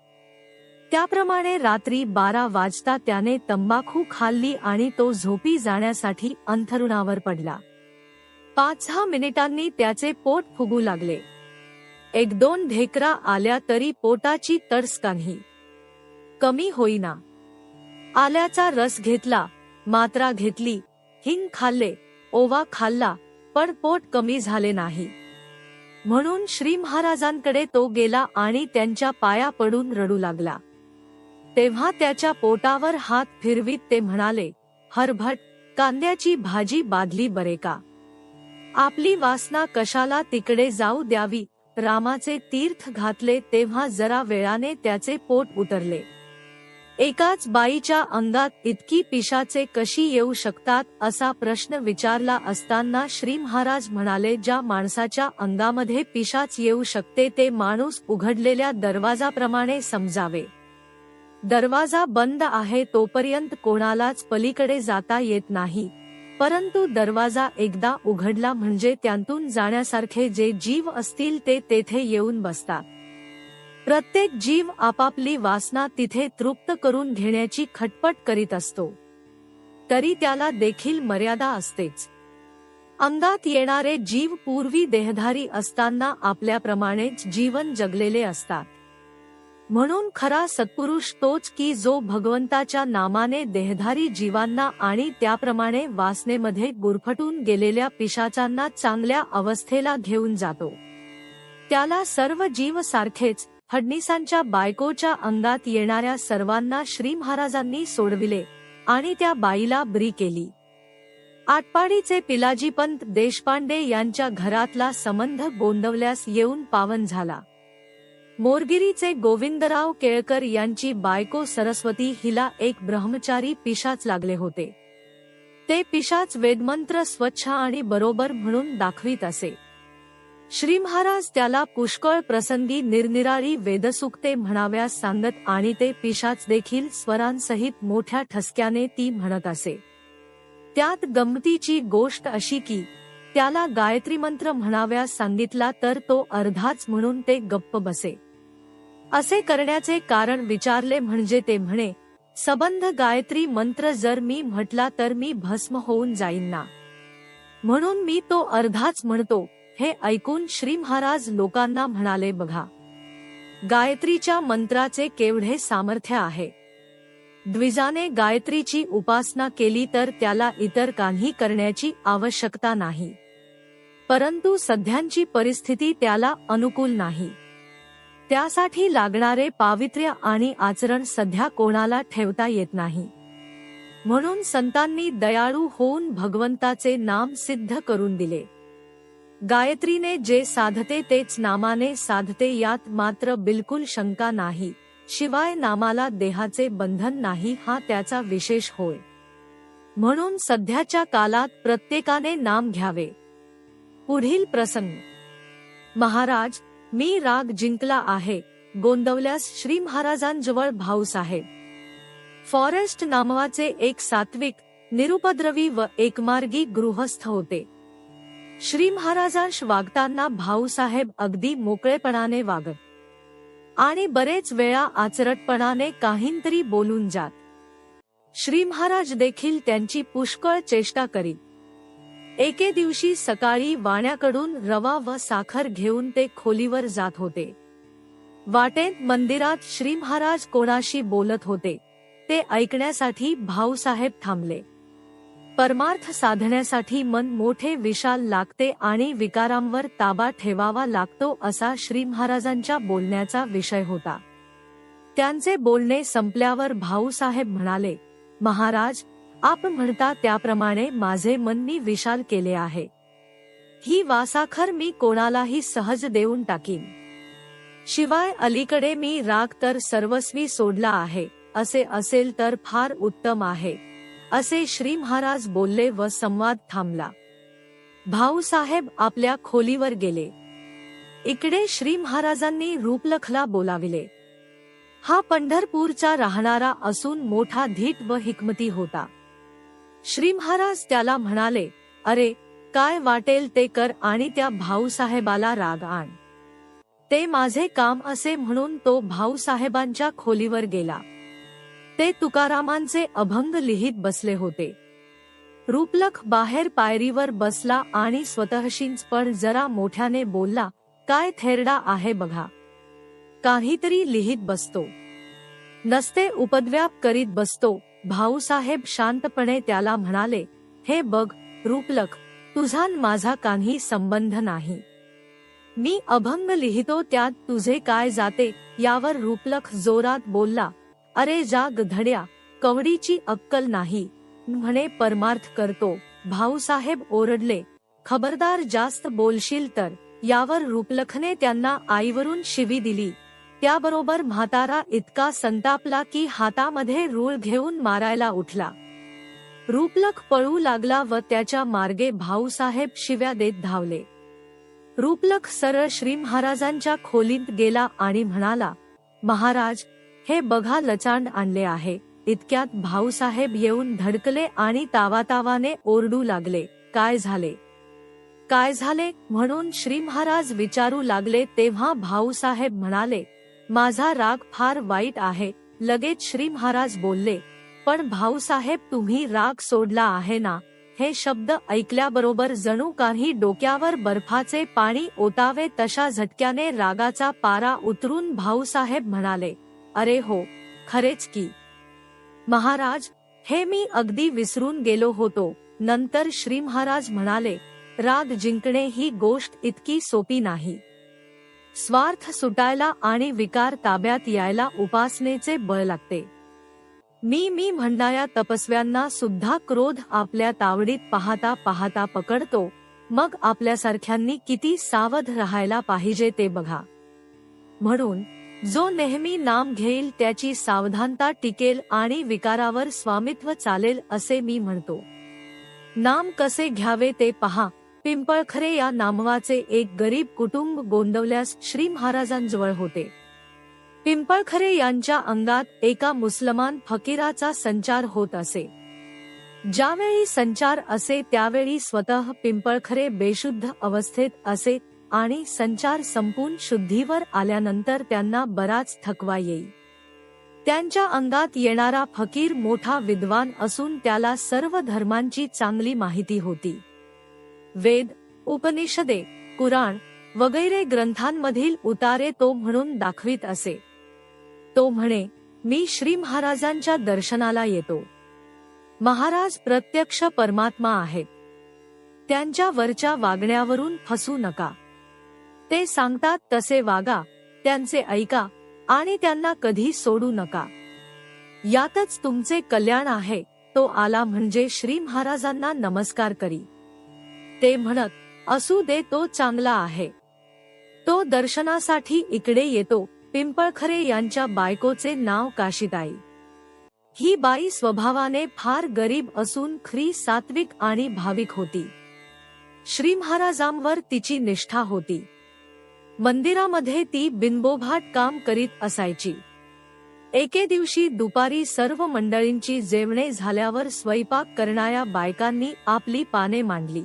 त्याप्रमाणे रात्री 12 वाजता त्याने तंबाखू खाल्ली आणि तो झोपी जाण्यासाठी अंथरुणावर पडला. 5-6 मिनिटांनी त्याचे पोट फुगू लागले. 1-2 ढेकरा आल्या तरी पोटाची तडस काही कमी होईना. आल्याचा रस घेतला, मात्रा घेतली, हिंग खाल्ले, ओवा खाल्ला, पण पोट कमी झाले नाही. म्हणून श्री महाराजांकडे तो गेला आणि त्यांच्या पाया पडून रडू लागला. तेव्हा त्याच्या पोटावर हात फिरवीत ते म्हणाले, हरभट, कांद्याची भाजी बाधली बरे का. आपली वासना कशाला तिकडे जाऊ द्यावी. रामाचे तीर्थ घातले तेव्हा जरा वेळाने त्याचे पोट उतरले. एकाच बाईच्या अंगात इतकी पिशाचे कशी येऊ शकतात असा प्रश्न विचारला असताना श्री महाराज म्हणाले, ज्या माणसाच्या अंगामध्ये पिशाच येऊ शकते ते माणूस उघडलेल्या दरवाजाप्रमाणे समजावे. दरवाजा बंद आहे तोपर्यंत कोणालाच पलीकडे जाता येत नाही, परंतु दरवाजा एकदा उघडला म्हणजे त्यातून जाण्यासारखे जे जीव असतील ते तेथे येऊन बसतात. प्रत्येक जीव आपापली वासना तिथे तृप्त करून घेण्याची खटपट करीत असतो, तरी त्याला देखील मर्यादा असतेच. अंगात येणारे जीव पूर्वी देहधारी असताना आपल्याप्रमाणेच जीवन जगलेले असतात. म्हणून खरा सत्पुरुष तोच की जो भगवंताच्या नामाने देहधारी जीवांना आणि त्याप्रमाणे वासनेमध्ये गुरफटून गेलेल्या पिशाचांना चांगल्या अवस्थेला घेऊन जातो. त्याला सर्व जीव सारखेच. फडणीसांच्या बायकोच्या अंगात येणाऱ्या सर्वांना श्री महाराजांनी सोडविले आणि त्या बाईला बरी केली. आटपाडीचे पिलाजीपंत देशपांडे यांच्या घरातला संबंध गोंदवल्यास येऊन पावन झाला. मोरगिरीचे गोविंदराव केळकर यांची बायको सरस्वती हिला एक ब्रह्मचारी पिशाच लागले होते. ते पिशाच वेदमंत्र स्वच्छ आणि बरोबर म्हणून दाखवीत असे. श्री महाराज त्याला पुष्कळ प्रसंगी निरनिराळी वेदसूक्ते म्हणाव्यास सांगत आणि ते पिशाच देखील स्वरांसहित मोठ्या ठसक्याने ती म्हणत असे. त्यात गंमतीची गोष्ट अशी की त्याला गायत्री मंत्र म्हणाव्यास सांगितला तर तो अर्धाच म्हणून ते गप्प बसे. असे करण्याचे कारण विचारले म्हणजे ते म्हणे, संबंध गायत्री मंत्र जर मी म्हटला तर मी भस्म होऊन जाईन ना, म्हणून मी तो अर्धाच म्हणतो. हे ऐकून श्री महाराज लोकांना म्हणाले, बघा, गायत्रीच्या मंत्राचे केवढे सामर्थ्य आहे. द्विजाने गायत्रीची उपासना केली तर त्याला इतर काही करण्याची आवश्यकता नाही. परंतु सध्यांची परिस्थिती त्याला अनुकूल नाही. त्यासाठी लागणारे पावित्र्य आणि आचरण सध्या कोणाला ठेवता येत नाही. म्हणून संतांनी दयाळू होऊन भगवंताचे नाम सिद्ध करून दिले. गायत्रीने जे साधते तेच नामाने साधते, यात मात्र बिलकुल शंका नाही. शिवाय नामाला देहाचे बंधन नाही, हा त्याचा विशेष होय. म्हणून सध्याच्या काळात प्रत्येकाने नाम घ्यावे. पुढील प्रसंग. महाराज, मी राग जिंकला आहे. गोंदवल्यास श्री महाराजांजवळ भाऊसाहेब फॉरेस्ट नावाचे एक सात्विक, निरुपद्रवी व एकमार्गी गृहस्थ होते. श्री महाराजांश वागताना भाऊसाहेब अगदी मोकळेपणाने वागत आणि बरेच वेळा आचरटपणाने काहींतरी बोलून जात. श्री महाराज देखील त्यांची पुष्कळ चेष्टा करीत. एके दिवशी सकाळी वाण्याकडून रवा व साखर घेऊन ते खोलीवर जात होते. वाटेत मंदिरात श्री महाराज कोणाशी बोलत होते ते ऐकण्यासाठी भाऊसाहेब थांबले. परमार्थ साधण्यासाठी मन मोठे विशाल लागते आणि विकारांवर ताबा ठेवावा लागतो, असा श्री महाराजांच्या बोलण्याचा विषय होता. त्यांचे बोलणे संपल्यावर भाऊसाहेब म्हणाले, महाराज, आपण म्हणता त्याप्रमाणे माझे मन मी विशाल केले आहे. ही वासाखर मी कोणालाही सहज देऊन टाकीन. शिवाय अलीकडे मी राग तर सर्वस्वी सोडला आहे. असे असेल तर फार उत्तम आहे, असे श्री महाराज बोलले व संवाद थांबला. भाऊसाहेब आपल्या खोलीवर गेले. इकडे श्री महाराजांनी रूपलखला बोलाविले. हा पंढरपूरचा राहणारा असून मोठा धीट व हिकमती होता. श्री महाराज त्याला म्हणाले, अरे, काय वाटेल ते कर आणि त्या भाऊसाहेबाला राग आण. ते माझे काम असे म्हणून तो भाऊसाहेबांच्या खोलीवर गेला. ते तुकारामांचे अभंग लिहित बसले होते. रूपलख बाहेर पायरीवर बसला आणि स्वतःशीच पण जरा मोठ्याने बोलला, काय थेरडा आहे बघा, काहीतरी लिहित बसतो, नसते उपद्व्याप करीत बसतो. भाऊसाहेब शांतपणे त्याला म्हणाले, हे बघ रूपलख, तुझा माझा काही संबंध नाही. मी अभंग लिहितो, त्यात तुझे काय जाते. यावर रूपलख जोरात बोलला, अरे जा गधड्या, कवडीची अक्कल नाही, म्हणे परमार्थ करतो. भाऊसाहेब ओरडले, खबरदार जास्त बोलशील तर. यावर रूपलखने त्यांना आईवरून शिवी दिली. त्याबरोबर म्हातारा इतका संतापला की हातामध्ये रूळ घेऊन मारायला उठला. रूपलख पळू लागला व त्याच्या मार्गे भाऊसाहेब शिव्या देत धावले. रूपलख सरळ श्री महाराजांच्या खोलीत गेला आणि म्हणाला, महाराज, हे बघा लचांड आणले आहे. इतक्यात भाऊसाहेब येऊन धडकले आणि तावातावाने ओरडू लागले, काय झाले, काय झाले म्हणून श्री महाराज विचारू लागले. तेव्हा भाऊसाहेब म्हणाले, माझा राग फार वाईट आहे. लगेच श्री महाराज बोलले, पण भाऊसाहेब, तुम्ही राग सोडला आहे ना. हे शब्द ऐकल्याबरोबर जणू काही डोक्यावर बर्फाचे पाणी ओतावे तशा झटक्याने रागाचा पारा उतरून भाऊसाहेब म्हणाले, अरे हो, खरेच की महाराज, हे मी अगदी विसरून गेलो होतो. नंतर श्री महाराज म्हणाले, राग जिंकणे ही गोष्ट इतकी सोपी नाही. स्वार्थ सुटायला आणि विकार ताब्यात यायला उपासनेचे बळ लागते. मी म्हणणाऱ्या तपस्व्यांना सुद्धा क्रोध आपल्या तावडीत पाहता पाहता पकडतो. मग आपल्यासारख्यांनी किती सावध राहायला पाहिजे ते बघा. म्हणून जो नेहमी नाम घेईल त्याची सावधानता टिकेल आणि विकारावर स्वामित्व चालेल असे मी म्हणतो. नाम कसे घ्यावे ते पहा. पिंपळखरे या नामवाचे एक गरीब कुटुंब गोंदवल्यास श्री महाराजांजवळ होते. पिंपळखरे यांच्या अंगात एका मुसलमान फकीराचा संचार होत असे. ज्यावेळी संचार असे त्यावेळी स्वतः पिंपळखरे बेशुद्ध अवस्थेत असे आणि संचार संपून शुद्धीवर आल्यानंतर त्यांना बराच थकवा येई. त्यांच्या अंगात येणारा फकीर मोठा विद्वान असून त्याला सर्व धर्मांची चांगली माहिती होती. वेद, उपनिषदे, कुराण वगैरे ग्रंथांमधील उतारे तो म्हणून दाखवित असे. तो म्हणे, मी श्री महाराजांच्या दर्शनाला येतो. महाराज प्रत्यक्ष परमात्मा आहेत. त्यांच्या वरच्या वागण्यावरून फसू नका. ते सांगतात तसे वागा, त्यांचे ऐका आणि त्यांना कधी सोडू नका. यातच तुमचे कल्याण आहे. तो आला म्हणजे श्री महाराजांना नमस्कार करी. ते म्हणत, असू दे, तो चांगला आहे. तो दर्शनासाठी इकडे येतो. पिंपळखरे यांच्या बायकोचे नाव काशीताई. ही बाई स्वभावाने फार गरीब असून खरी सात्विक आणि भाविक होती. श्री महाराजांवर तिची निष्ठा होती. मंदिरामध्ये ती बिनबोभाट काम करीत असायची. एके दिवशी दुपारी सर्व मंडळींची जेवणे झाल्यावर स्वयंपाक करणाऱ्या बायकांनी आपली पाने मांडली.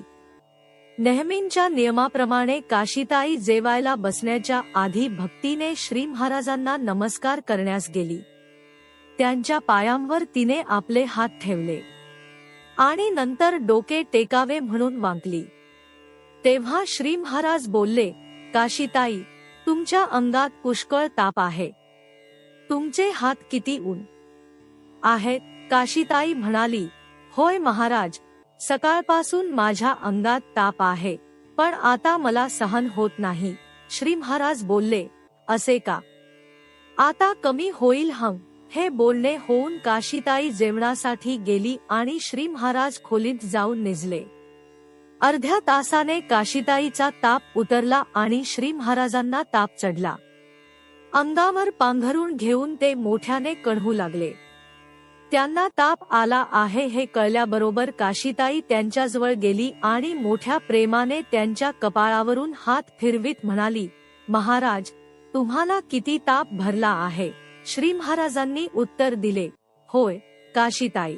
नेहमींच्या नियमाप्रमाणे काशीताई जेवायला बसण्याच्या आधी भक्तीने श्री महाराजांना नमस्कार करण्यास गेली. त्यांच्या पायांवर तिने आपले हात ठेवले आणि नंतर डोके टेकावे म्हणून वाकली. तेव्हा श्री महाराज बोलले, काशीताई, तुमच्या अंगात पुष्कळ ताप आहे. तुमचे हात किती ऊन आहेत? काशीताई म्हणाली, होय महाराज, सकाळपासून माझ्या अंगात ताप आहे, पण आता मला सहन होत नाही. श्री महाराज बोलले, असे का? आता कमी होईल हं. हे बोलणे होऊन काशीताई जेवणासाठी गेली आणि श्री महाराज खोलीत जाऊन निजले. अर्ध्या तासाने काशीताईचा ताप उतरला आणि श्री महाराजांना ताप चढला. अंगावर पांघरून घेऊन ते मोठ्याने कढू लागले. त्यांना ताप आला आहे हे कळल्याबरोबर काशीताई त्यांच्याजवळ गेली आणि मोठ्या प्रेमाने त्यांच्या कपाळावरून हात फिरवीत म्हणाली, महाराज, तुम्हाला किती ताप भरला आहे? श्री महाराजांनी उत्तर दिले, होय काशीताई,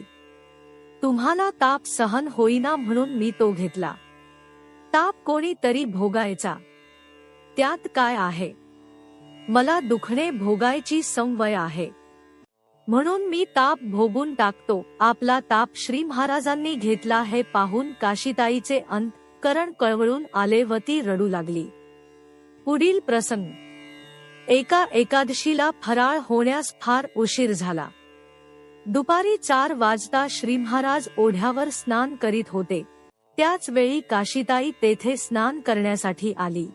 तुम्हाला ताप सहन होईना म्हणून मी तो घेतला. ताप कोणी तरी भोगायचा, त्यात काय आहे? मला दुखणे भोगायची सवय आहे, म्हणून मी ताप भोगून टाकतो. आपला ताप श्री महाराजांनी घेतला हे पाहून काशीताईचे अंतःकरण कळवळून आले व ती रडू लागली. पुढील प्रसंग. एका एकादशीला फराळ होण्यास फार उशीर झाला. दुपारी 4 वाजता श्री महाराज ओढ्यावर स्नान करीत होते. त्याच वेळी काशीताई तेथे स्नान करण्यासाठी आली.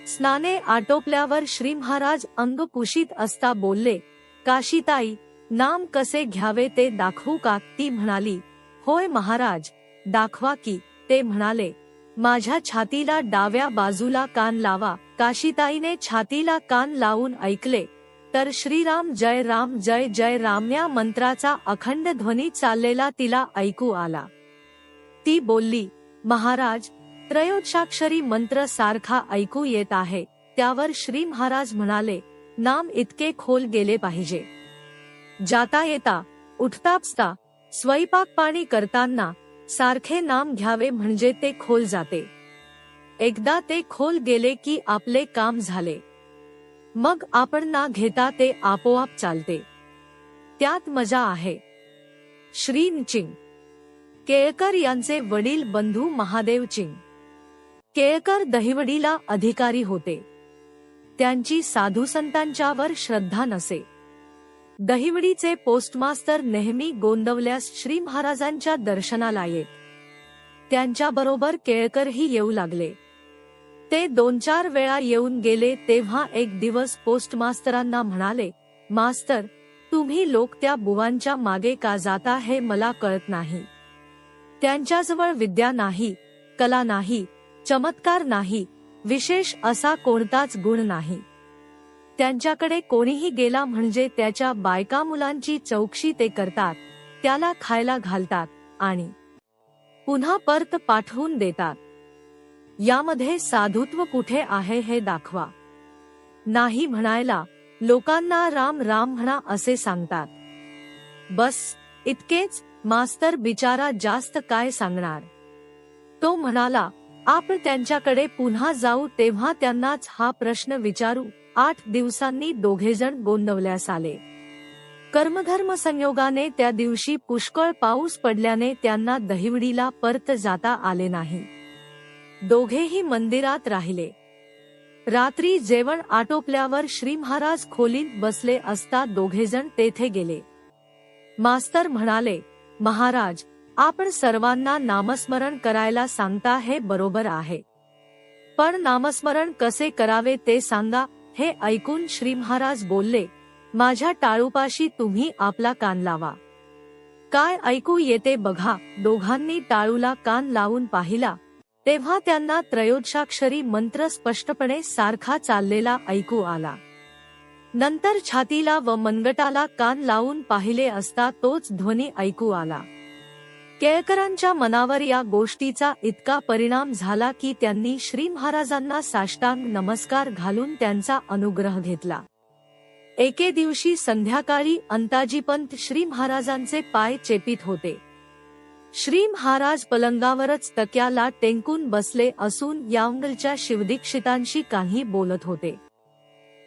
स्नाने आटोपल्यावर श्री महाराज अंग पुशीत असता बोलले, काशीताई, नाम कसे घ्यावे ते दाखवू का? ती म्हणाली, होय महाराज, दाखवा की. ते म्हणाले, माझ्या छातीला डाव्या बाजूला कान लावा. काशीताईने छातीला कान लावून ऐकले तर श्रीराम जय जय राम या मंत्राचा अखंड ध्वनी चाललेला तिला ऐकू आला. ती बोलली, महाराज, त्रयोदशाक्षरी मंत्र सारखा ऐकू येत आहे. त्यावर श्री महाराज म्हणाले, नाम इतके खोल गेले पाहिजे. जाता येता, उठता बसता, स्वयंपाक पाणी करताना सारखे नाम घ्यावे म्हणजे ते खोल जाते. एकदा ते खोल गेले की आपले काम झाले. मग आपण ना घेता ते आपोआप चालते. त्यात मजा आहे. श्री चिंग केळकर यांचे वडील बंधू महादेव चिंग केळकर दहिवडीला अधिकारी होते. त्यांची साधू संतांच्यावर श्रद्धा नसे. दहिवडीचे पोस्टमास्तर नेहमी गोंदवल्यास श्री महाराजांच्या दर्शनाला येत. त्यांच्याबरोबर केळकरही येऊ लागले. ते 2-4 वेळा येऊन गेले. तेव्हा एक दिवस पोस्टमास्तरांना म्हणाले, मास्तर, तुम्ही लोक त्या बुवांच्या मागे का जाता हे मला कळत नाही. त्यांच्याजवळ विद्या नाही, कला नाही, चमत्कार नाही, विशेष असा कोणताच गुण नाही. त्यांच्याकडे कोणीही गेला म्हणजे त्याच्या बायका मुलांची चौकशी ते करतात, त्याला खायला घालतात आणि पुन्हा परत पाठवून देतात. यामध्ये साधुत्व कुठे आहे हे दाखवा. नाही म्हणायला लोकांना राम राम म्हणा असे सांगतात. बस इतकेच. मास्तर बिचारा जास्त काय सांगणार. तो म्हणाला, आपण त्यांच्याकडे पुन्हा जाऊ तेव्हा त्यांनाच हा प्रश्न विचारू. 8 दिवसांनी दोघेजण गोंदवल्यास आले. कर्मधर्म संयोगाने त्या दिवशी पुष्कळ पाऊस पडल्याने त्यांना दहिवडीला परत जाता आले नाही. दोघेही मंदिरात राहिले. रात्री जेवण आटोपल्यावर श्री महाराज खोलीत बसले असता दोघेजण तेथे गेले. मास्तर म्हणाले, महाराज, आपण सर्वांना नामस्मरण करायला सांगता हे बरोबर आहे, पण नामस्मरण कसे करावे ते सांगा. हे ऐकून श्री महाराज बोलले, माझ्या टाळूपाशी तुम्ही आपला कान लावा. काय ऐकू येते बघा. दोघांनी टाळूला कान लावून पाहिला तेव्हा त्यांना त्रयोदशाक्षरी मंत्र स्पष्टपणे सारखा चाललेला ऐकू आला. नंतर छातीला व मनगटाला कान लावून पाहिले असता तोच ध्वनी ऐकू आला. केळकरांच्या मनावर या गोष्टीचा इतका परिणाम झाला की त्यांनी श्री महाराजांना साष्टांग नमस्कार घालून त्यांचा अनुग्रह घेतला. एके दिवशी संध्याकाळी अंताजीपंत श्री महाराजांचे पाय चेपीत होते. श्री महाराज पलंगावरच तक्याला टेंकून बसले असून यांगलच्या शिवदीक्षितांशी काही बोलत होते.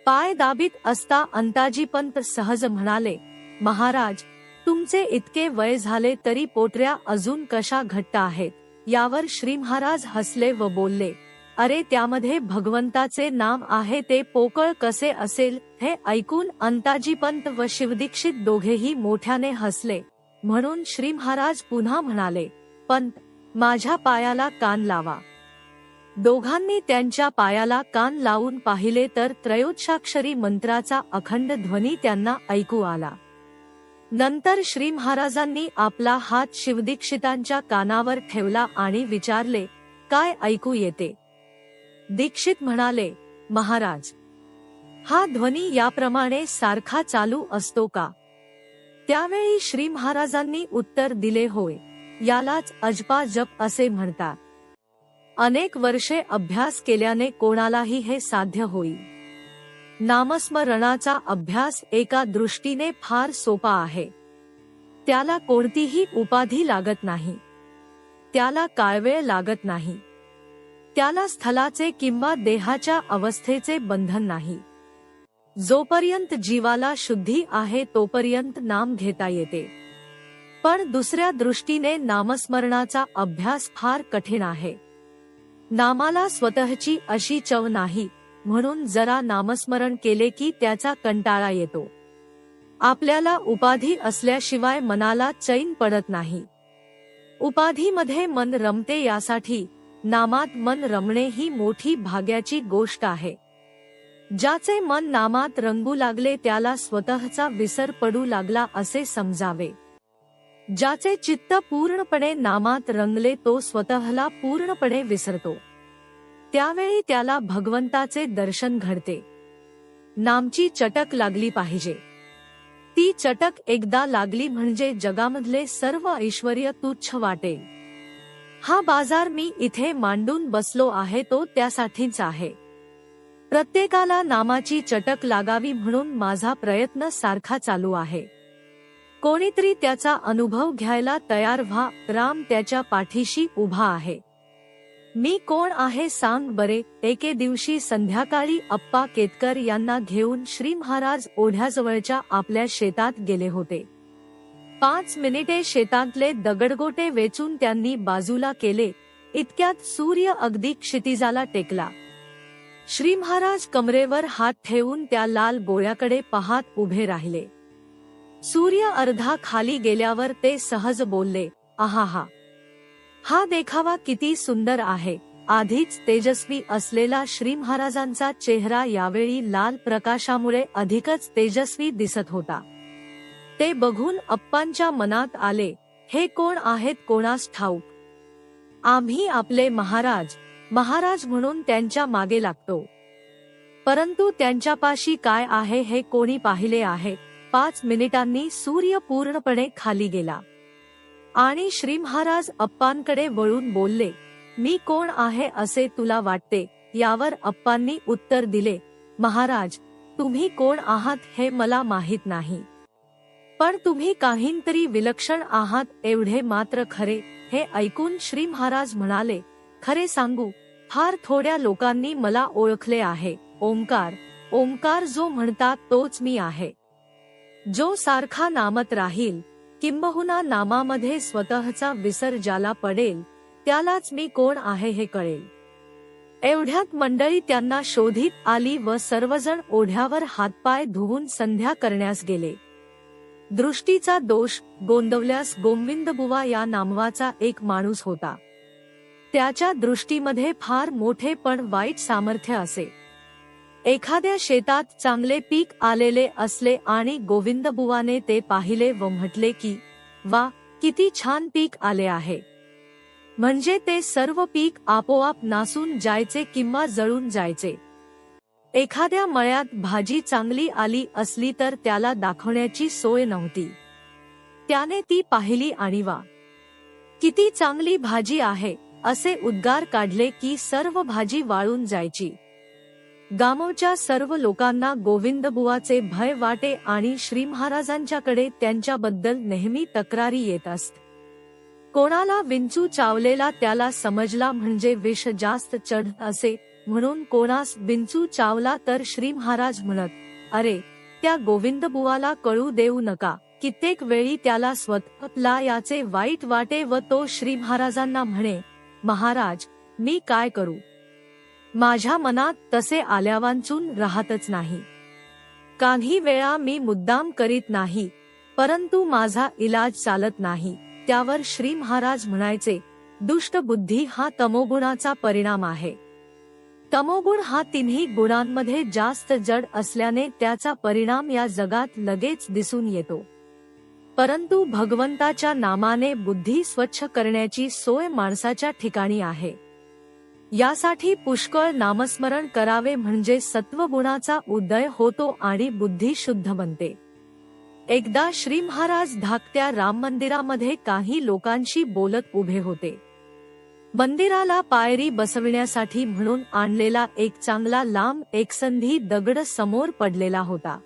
पाय दाबीत असता अंताजीपंत सहज म्हणाले, महाराज, तुमचे इतके वय झाले तरी पोटऱ्या अजून कशा घट्ट आहेत. यावर श्री महाराज हसले व बोलले, अरे त्यामध्ये भगवंताचे नाम आहे, ते पोकळ कसे असेल. हे ऐकून अंताजीपंत व शिवदीक्षित दोघेही मोठ्याने हसले. म्हणून श्री महाराज पुन्हा म्हणाले, पंत, माझ्या पायाला कान लावा. दोघांनी त्यांच्या पायाला कान लावून पाहिले तर त्रयोदशाक्षरी मंत्राचा अखंड ध्वनी त्यांना ऐकू आला. नंतर श्री महाराजांनी आपला हात शिवदीक्षितांच्या कानावर ठेवला आणि विचारले, काय ऐकू येते. दीक्षित म्हणाले, महाराज, हा ध्वनी याप्रमाणे सारखा चालू असतो का. त्यावेळी श्री महाराजांनी उत्तर दिले, होय, यालाच अजपा जप असे म्हणतात. अनेक वर्षे अभ्यास केल्याने कोणालाही हे साध्य होईल. नामस्मरणाचा अभ्यास एका दृष्टीने फार सोपा आहे. त्याला कोणतीही उपाधी लागत नाही. त्याला काळवेळ लागत नाही. त्याला स्थलाचे किंवा देहाच्या अवस्थेचे बंधन नाही. जोपर्यंत जीवाला शुद्धी आहे तोपर्यंत नाम घेता येते. पण दुसऱ्या दृष्टीने नामस्मरणाचा अभ्यास फार कठीण आहे. नामाला स्वतःची अशी चव नाही, म्हणून जरा नामस्मरण केले की त्याचा कंटाळा येतो. आपल्याला उपाधी असल्याशिवाय मनाला चैन पडत नाही. उपाधीमध्ये मन रमते, यासाठी नामात मन रमणे ही मोठी भाग्याची गोष्ट आहे. ज्याचे मन नामात रंगू लागले त्याला स्वतःचा विसर पडू लागला असे समजावे. ज्याचे चित्त पूर्णपणे नामात रंगले तो स्वतःला पूर्णपणे विसरतो. त्यावेळी त्याला भगवंताचे दर्शन घडते. नामची चटक लागली पाहिजे. ती चटक एकदा लागली म्हणजे जगामधले सर्व ऐश्वर्य तुच्छ वाटेल. हा बाजार मी इथे मांडून बसलो आहे तो त्यासाठीच आहे. प्रत्येकाला नामाची चटक लागावी म्हणून माझा प्रयत्न सारखा चालू आहे. कोणीतरी त्याचा अनुभव घ्यायला तयार व्हा. राम त्याच्या पाठीशी उभा आहे. मी कोण आहे सांग बरे. एके दिवशी संध्याकाळी अप्पा केतकर यांना घेऊन श्री महाराज ओढ्याजवळच्या आपल्या शेतात गेले होते. 5 मिनिटे शेतातले दगडगोटे वेचून त्यांनी बाजूला केले. इतक्यात सूर्य अगदी क्षितिजाला टेकला. श्री महाराज कमरेवर हात ठेवून त्या लाल गोळ्याकडे पाहत उभे राहिले. सूर्य अर्धा खाली गेल्यावर ते सहज बोलले, आहा, हा देखावा किती सुंदर आहे. आधीच तेजस्वी असलेला श्री महाराजांचा चेहरा यावेळी लाल प्रकाशामुळे अधिकच तेजस्वी दिसत होता. ते बघून अप्पांच्या मनात आले, हे कोण आहेत कोणास ठाऊक. आम्ही आपले महाराज महाराज म्हणून त्यांच्या मागे लागतो, परंतु त्यांच्यापाशी काय आहे हे कोणी पाहिले आहे. 5 मिनिटांनी सूर्य पूर्णपणे खाली गेला आणि श्री महाराज अप्पांकडे वळून बोलले, मी कोण आहे असे तुला वाटते. यावर अप्पांनी उत्तर दिले, महाराज, तुम्ही कोण आहात हे मला माहित नाही, पण तुम्ही काहींतरी विलक्षण आहात एवढे मात्र खरे. हे ऐकून श्री महाराज म्हणाले, खरे सांगू, फार थोड्या लोकांनी मला ओळखले आहे. ओंकार, ओंकार जो म्हणतात तोच मी आहे. जो सारखा नामत राहील, किंबहुना नामामध्ये स्वतःचा विसर ज्याला पडेल, त्यालाच मी कोण आहे हे कळेल. एवढ्यात मंडळी त्यांना शोधित आली व सर्वजण ओढ्यावर हातपाय धुवून संध्या करण्यास गेले. दृष्टीचा दोष गोंदवल्यास गोविंदबुवा या नामवाचा एक माणूस होता. त्याच्या दृष्टीमध्ये फार मोठे पण वाईट सामर्थ्य असे. एखाद्या शेतात चांगले पीक आलेले असले आणि गोविंदबुवाने ते पाहिले व म्हटले की, वा, किती छान पीक आले आहे. म्हणजे ते सर्व पीक आपोआप नासून जायचे किंवा जळून जायचे. एखाद्या मळ्यात भाजी चांगली आली असली तर त्याला दाखवण्याची सोय नव्हती. त्याने ती पाहिली आणि वा, किती चांगली भाजी आहे असे उद्गार काढले की सर्व भाजी वाळून जायची. गामच्या सर्व लोकांना गोविंदबुवाचे भय वाटे आणि श्री महाराजांच्याकडे त्यांच्याबद्दल नेहमी तक्रारी येत असत. कोणाला विंचू चावलेला त्याला समजला म्हणजे विष जास्त चढ असे, म्हणून कोणास विंचू चावला तर श्री महाराज म्हणत, अरे, त्या गोविंदबुवाला कळू देऊ नका. कित्येक वेळी त्याला स्वतःला याचे वाईट वाटे व तो श्री महाराजांना म्हणे, महाराज, मी काय करू. माझ्या मनात तसे आल्यावांचून राहतच नाही. काही वेळा मी मुद्दाम करीत नाही, परंतु माझा इलाज चालत नाही. त्यावर श्री महाराज म्हणायचे, दुष्ट बुद्धी हा तमोगुणाचा परिणाम आहे. तमोगुण हा तिन्ही गुणांमध्ये जास्त जड असल्याने त्याचा परिणाम या जगात लगेच दिसून येतो. परंतु भगवंताच्या नामाने बुद्धी स्वच्छ करण्याची सोय माणसाच्या ठिकाणी आहे. यासाठी पुष्कळ नामस्मरण करावे म्हणजे सत्वगुणाचा उदय होतो आणि बुद्धी शुद्ध बनते. एकदा श्री महाराज धाकट्या राम मंदिरामध्ये काही लोकांशी बोलत उभे होते. मंदिराला पायरी बसविण्यासाठी म्हणून आणलेला एक चांगला लांब एकसंधी दगड समोर पडलेला होता.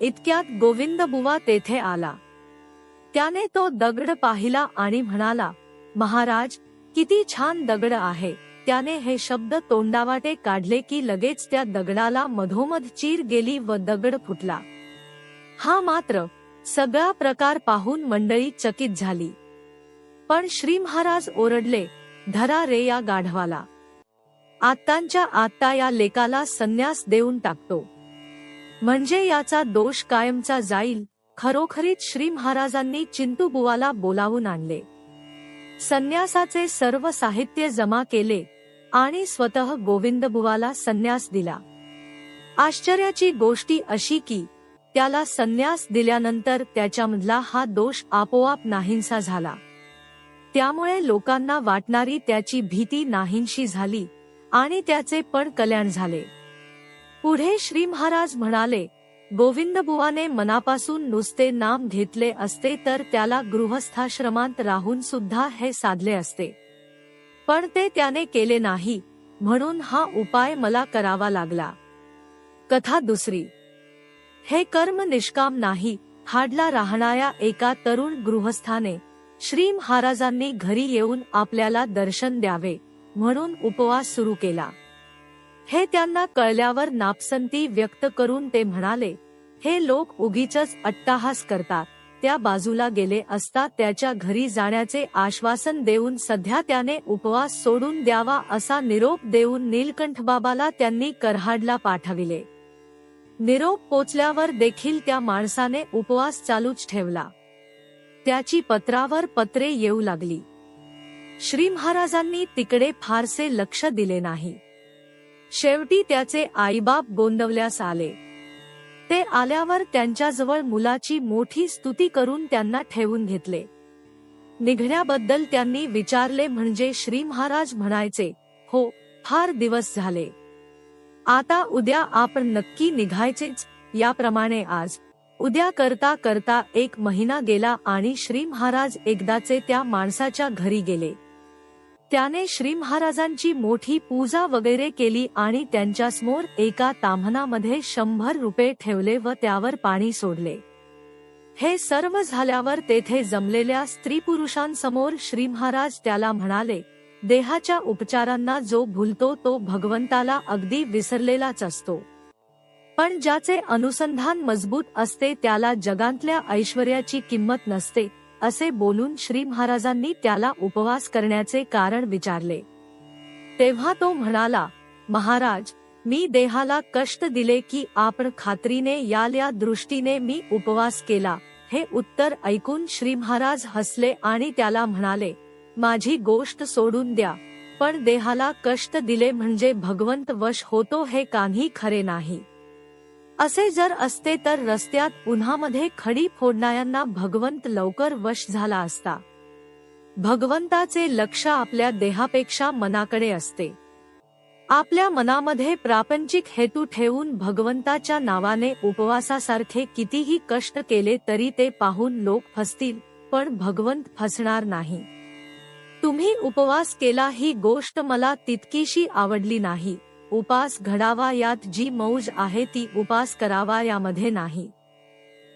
इतक्यात गोविंदबुवा तेथे आला. त्याने तो दगड पाहिला आणि म्हणाला, महाराज, किती छान दगड आहे. त्याने हे शब्द तोंडावाटे काढले की लगेच त्या दगडाला मधोमध चीर गेली व दगड फुटला. हा मात्र सगळा प्रकार पाहून मंडळी चकित झाली. पण श्री महाराज ओरडले, धरा रे या गाढवाला. आत्ताच्या आत्ता या लेकाला संन्यास देऊन टाकतो, म्हणजे याचा दोष कायमचा जाईल. खरोखरीच श्री महाराजांनी चिंतूबुवाला बोलावून आणले. संन्यासाचे सर्व साहित्य जमा केले आणि स्वतः गोविंदबुवाला संन्यास दिला. आश्चर्याची गोष्टी अशी की त्याला संन्यास दिल्यानंतर त्याच्यामधला हा दोष आपोआप नाहीसा झाला. त्यामुळे लोकांना वाटणारी त्याची भीती नाहीशी झाली आणि त्याचे पण कल्याण झाले. पुढे श्री महाराज म्हणाले, गोविंदबुवाने मनापासून नुसते नाम घेतले असते तर त्याला गृहस्थाश्रमात राहून सुद्धा हे साधले असते. पण ते त्याने केले नाही, म्हणून हा उपाय मला करावा लागला. कथा दुसरी. हे कर्म निष्काम नाही. हाडला राहणाऱ्या एका तरुण गृहस्थाने श्री महाराजांनी घरी येऊन आपल्याला दर्शन द्यावे म्हणून उपवास सुरू केला. हे त्यांना कळल्यावर नापसंती व्यक्त करून ते म्हणाले, हे लोक उगीचच अट्टाहास करतात. त्या बाजूला गेले असता त्याच्या घरी जाण्याचे आश्वासन देऊन सध्या त्याने उपवास सोडून द्यावा असा निरोप देऊन नीलकंठबाबाला त्यांनी करहाडला पाठविले. निरोप पोचल्यावर देखील त्या माणसाने उपवास चालूच ठेवला. त्याची पत्रावर पत्रे येऊ लागली. श्री महाराजांनी तिकडे फारसे लक्ष दिले नाही. शेवटी त्याचे आईबाप गोंदवल्यास आले. ते आल्यावर त्यांच्याजवळ मुलाची मोठी स्तुती करून त्यांना ठेवून घेतले. निघण्याबद्दल त्यांनी विचारले म्हणजे श्री महाराज म्हणायचे, हो, फार दिवस झाले. आता उद्या आपण नक्की निघायचेच. याप्रमाणे आज उद्या करता करता 1 महिना गेला आणि श्री महाराज एकदाचे त्या माणसाच्या घरी गेले. त्याने श्री महाराजांची मोठी पूजा वगैरे केली आणि त्यांच्यासमोर एका ताम्हनामध्ये 100 रुपये ठेवले व त्यावर पाणी सोडले. हे सर्व झाल्यावर तेथे जमलेल्या स्त्री पुरुषांसमोर श्री महाराज त्याला म्हणाले, देहाच्या उपचारांना जो भुलतो तो भगवंताला अगदी विसरलेलाच असतो. पण ज्याचे अनुसंधान मजबूत असते त्याला जगातल्या ऐश्वर्याची किंमत नसते, असे बोलून श्री महाराजांनी त्याला उपवास करण्याचे कारण विचारले. तेव्हा तो म्हणाला, महाराज, मी देहाला कष्ट दिले की आपण खात्रीने याल या दृष्टीने मी उपवास केला. हे उत्तर ऐकून श्री महाराज हसले आणि त्याला म्हणाले, माझी गोष्ट सोडून द्या, पण देहाला कष्ट दिले म्हणजे भगवंत वश होतो हे काही खरे नाही. असे जर असते तर रस्त्यात उन्हामध्ये खडी फोडणाऱ्यांना भगवंत लवकर वश झाला असता. भगवंताचे लक्ष आपल्या देहापेक्षा मनाकडे असते. आपल्या मनामध्ये प्रापंचिक हेतू ठेवून भगवंताच्या नावाने उपवासासारखे कितीही कष्ट केले तरी ते पाहून लोक फसतील, पण भगवंत फसणार नाही. तुम्ही उपवास केला ही गोष्ट मला तितकीशी आवडली नाही. उपास घडावा यात जी मौज आहे ती उपास करावा यामध्ये नाही.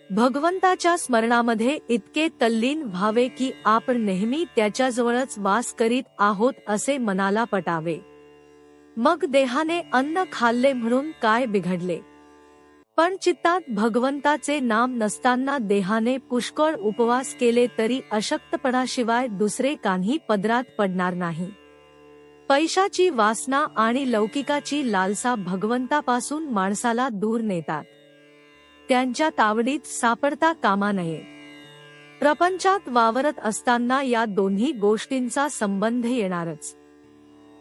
भगवंताच्या स्मरणामध्ये इतके तल्लीन व्हावे की आपण नेहमी त्याच्याजवळच वास करीत आहोत असे मनाला पटावे. मग देहाने अन्न खाल्ले म्हणून काय बिघडले? पण चित्तात भगवंताचे नाम नसताना देहाने पुष्कळ उपवास केले तरी अशक्तपणाशिवाय दुसरे काही पदरात पडणार नाही. पैशाची वासना आणि लौकिकाची लालसा भगवंतापासून माणसाला दूर नेतात. त्यांच्या तावडीत सापडता कामा नये. प्रपंचात वावरत असताना या दोन्ही गोष्टींचा संबंध येणारच.